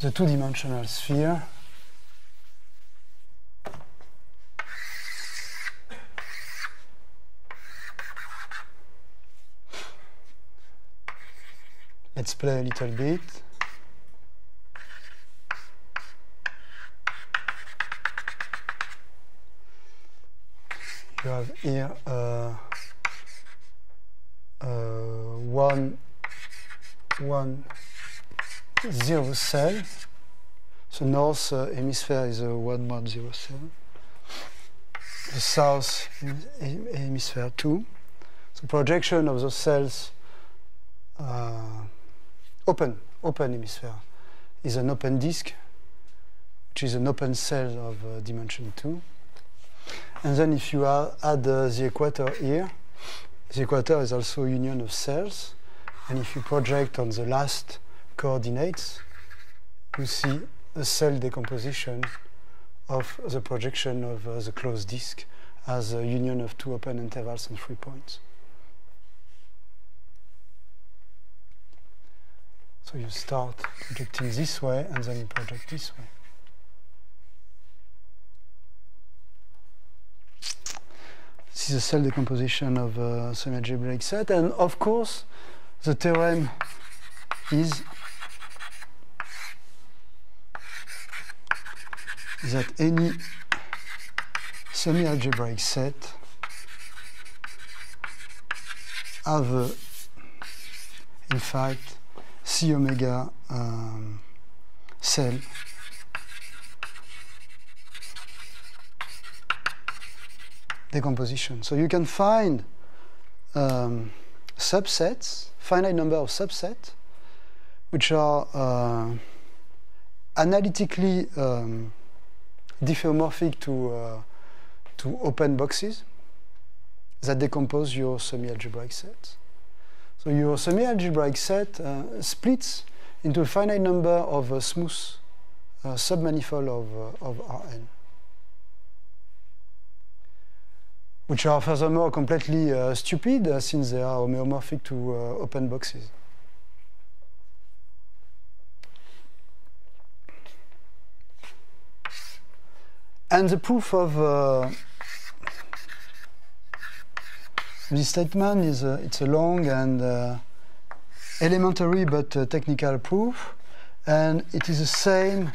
Speaker 1: the two-dimensional sphere let's play a little bit. You have here one 0 cell. The north hemisphere is a 1 1 0 cell. The south hemisphere 2. The projection of the cells open hemisphere is an open disk, which is an open cell of dimension 2. And then if you add the equator here, the equator is also a union of cells. And if you project on the last coordinates, you see a cell decomposition of the projection of the closed disk as a union of two open intervals and 3 points. So you start projecting this way and then you project this way. This is a cell decomposition of a semi-algebraic set, and of course the theorem is that any semi-algebraic set have in fact C omega cell decomposition. So you can find subsets, finite number of subsets, which are analytically diffeomorphic to open boxes that decompose your semi-algebraic set. So your semi-algebraic set splits into a finite number of smooth submanifold of Rn, which are furthermore completely stupid since they are homeomorphic to open boxes. And the proof of this statement is it's a long and elementary but technical proof, and it is the same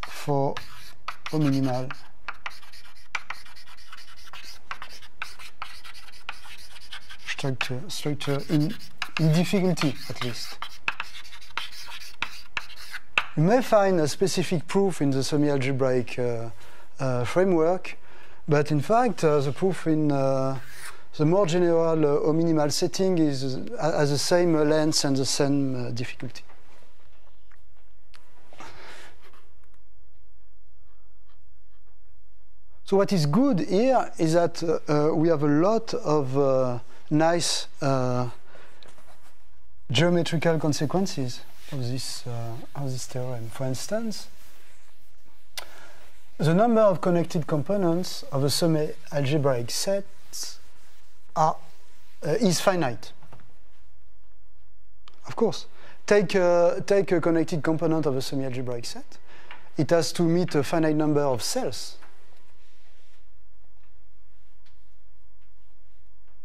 Speaker 1: for o-minimal structure in difficulty, at least. You may find a specific proof in the semi-algebraic framework, but in fact the proof in the more general o-minimal setting has the same length and the same difficulty. So what is good here is that we have a lot of nice geometrical consequences of this theorem. For instance, the number of connected components of a semi-algebraic set is finite. Of course, take a connected component of a semi-algebraic set. It has to meet a finite number of cells.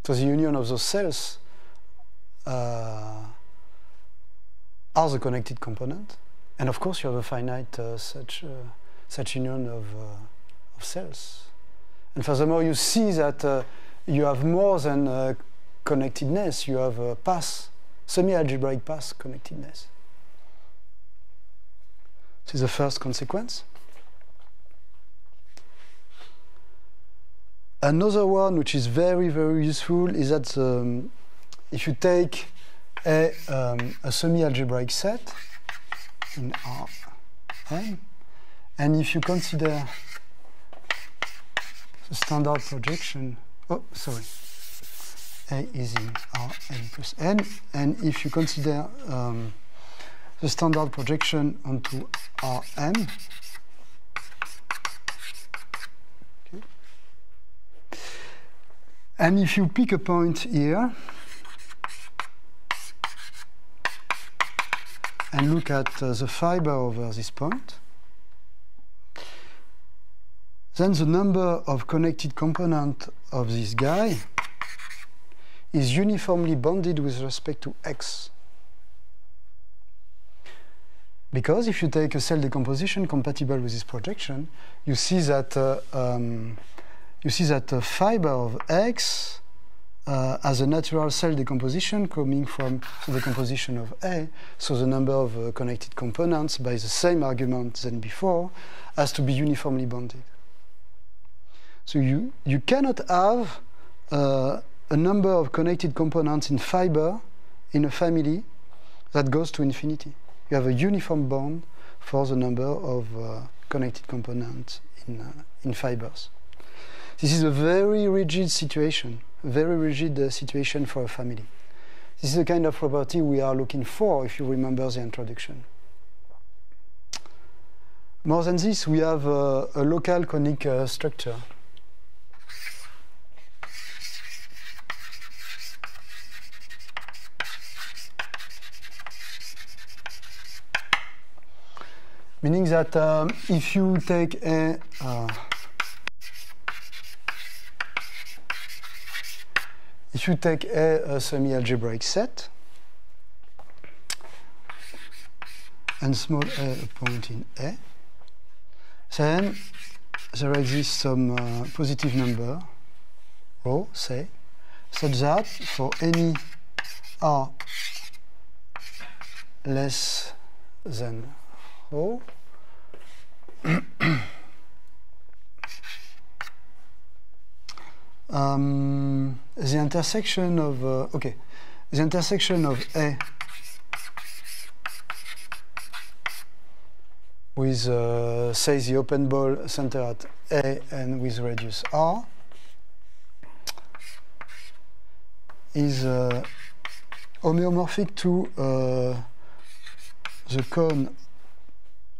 Speaker 1: So the union of those cells are the connected component, and of course you have a finite such union of cells. And furthermore, you see that you have more than connectedness. You have a path, semi-algebraic path connectedness. This is the first consequence. Another one which is very, very useful is that if you take a semi-algebraic set in Rn, and if you consider the standard projection, A is in Rn plus n, and if you consider the standard projection onto Rm, and if you pick a point here, and look at the fiber over this point, then the number of connected components of this guy is uniformly bounded with respect to x. Because if you take a cell decomposition compatible with this projection, you see that the fiber of x has a natural cell decomposition coming from the decomposition of A, so the number of connected components by the same argument than before has to be uniformly bounded. So you cannot have a number of connected components in fiber in a family that goes to infinity. You have a uniform bound for the number of connected components in fibers. This is a very rigid situation, for a family. This is the kind of property we are looking for, if you remember the introduction. More than this, we have a local conic structure. Meaning that if you take a semi-algebraic set and small a point in A, then there exists some positive number, ρ, say, such that for any r less than ρ, the intersection of A with say the open ball center at A and with radius r is homeomorphic to the cone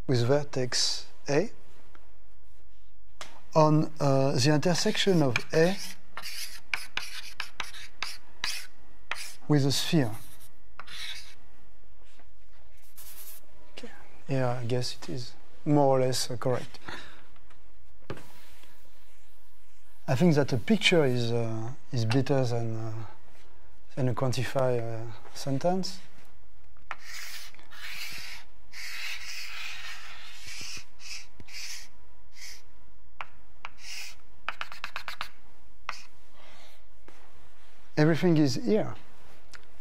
Speaker 1: with vertex A on the intersection of A with a sphere. Okay. Yeah, I guess it is more or less correct. I think that a picture is better than a quantified sentence. Everything is here.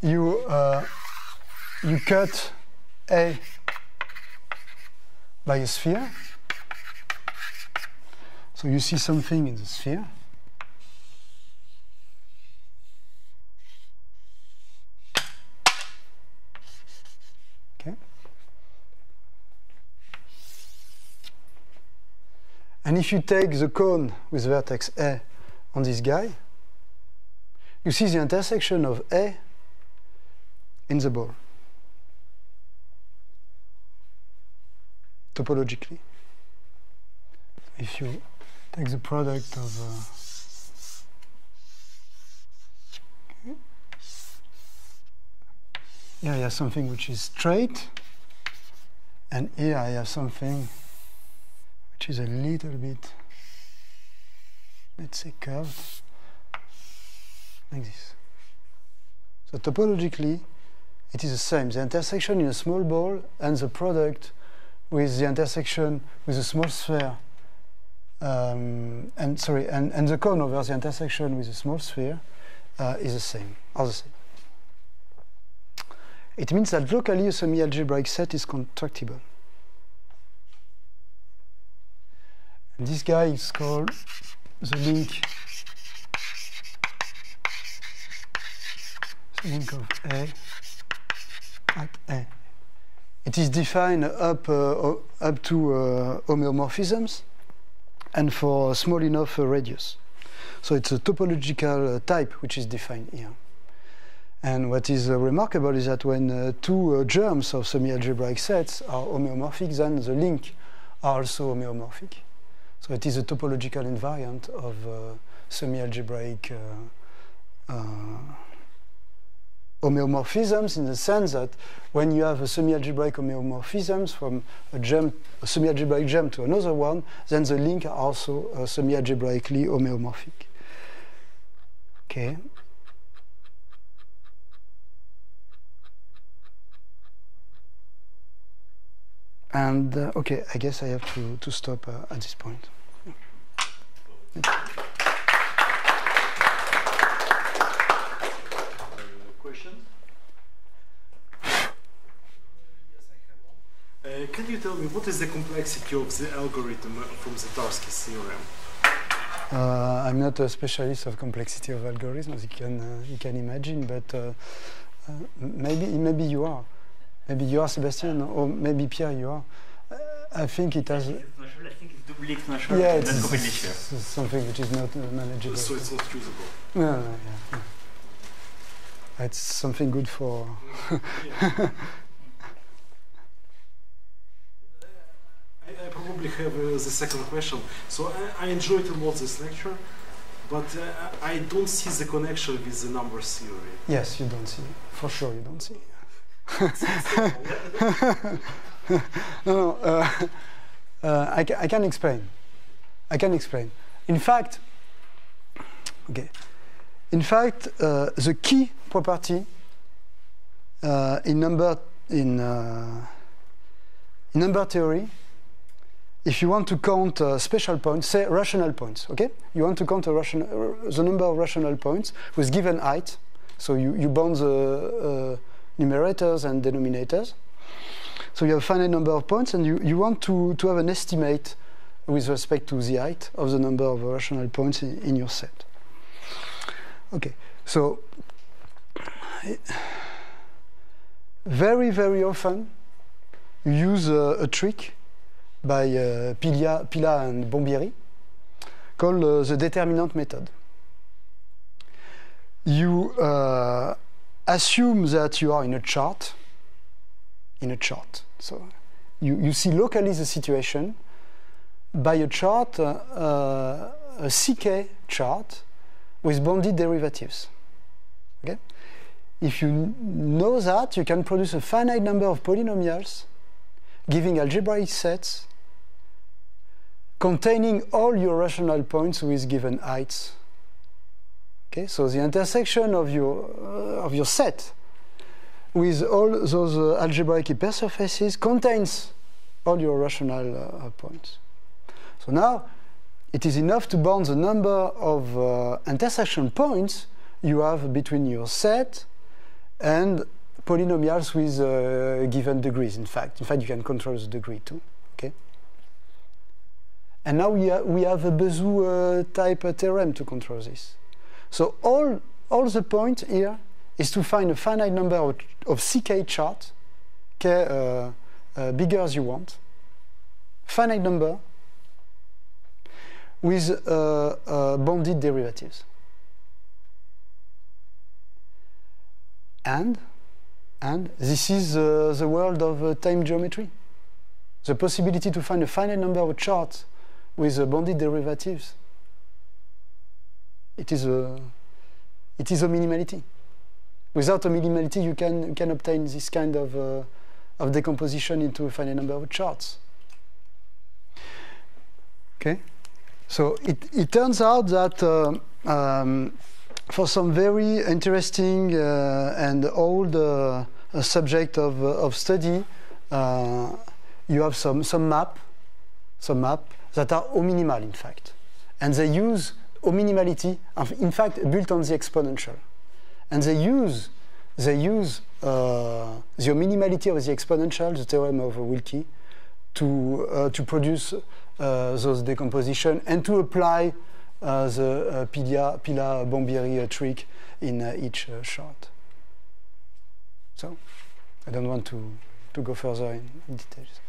Speaker 1: You cut A by a sphere, so you see something in the sphere. Okay. And if you take the cone with vertex A on this guy, you see the intersection of A in the ball, topologically. If you take the product of okay. Here I have something which is straight, and here I have something which is a little bit, let's say, curved. Like this. So topologically, it is the same. The intersection in a small ball and the product with the intersection with a small sphere, and the cone over the intersection with a small sphere is the same. Are the same. It means that locally a semi-algebraic set is constructible. And this guy is called the link of A at A. It is defined up to homeomorphisms and for small enough radius. So it's a topological type which is defined here. And what is remarkable is that when two germs of semi-algebraic sets are homeomorphic, then the link are also homeomorphic. So it is a topological invariant of semi-algebraic homeomorphisms in the sense that when you have a semi-algebraic homeomorphisms from a semi-algebraic gem to another one, then the links are also semi-algebraically homeomorphic. Okay. And okay, I guess I have to stop at this point.
Speaker 2: Questions? Yes, I have one. Can you tell me what is the complexity of the algorithm from the Tarski's theorem?
Speaker 1: I'm not a specialist of complexity of algorithms, you can imagine, but maybe you are. Maybe you are, Sebastian, or maybe Pierre, you are. I think it has...
Speaker 3: I think it's doubly exponential.
Speaker 1: Yeah,
Speaker 3: Not completely sure.
Speaker 1: Something which is not manageable.
Speaker 2: So it's not usable.
Speaker 1: No, yeah. It's something good for...
Speaker 2: I probably have the second question. So I enjoyed a lot this lecture, but I don't see the connection with the numbers theory.
Speaker 1: Yes, you don't see. For sure you don't see. I can explain. In fact, the key property in number theory, if you want to count special points, say rational points, okay? You want to count the number of rational points with given height. So you bound the numerators and denominators. So you have a finite number of points, and you want to have an estimate with respect to the height of the number of rational points in your set. Okay, so very, very often you use a trick by Pila and Bombieri called the determinant method. You assume that you are in a chart. So you see locally the situation by a chart, a CK chart with bounded derivatives. Okay? If you know that, you can produce a finite number of polynomials giving algebraic sets containing all your rational points with given heights. Okay? So the intersection of your set with all those algebraic hypersurfaces contains all your rational points. So now it is enough to bound the number of intersection points you have between your set and polynomials with given degrees. In fact, you can control the degree too. Okay. And now we have a Bezout type theorem to control this. So all the point here is to find a finite number of CK chart, K bigger as you want, finite number with bounded derivatives. And this is the world of time geometry. The possibility to find a finite number of charts with bounded derivatives. It is o-minimalité. Without o-minimalité, you can obtain this kind of decomposition into a finite number of charts. Okay, so it turns out that for some very interesting and old subject of study, you have some map that are o-minimal, in fact, and they use o-minimalité, in fact, built on the exponential. And they use the o-minimalité of the exponential, the theorem of Wilkie, to produce those decompositions and to apply the Pila-Bombieri trick in each chart. So I don't want to go further in details.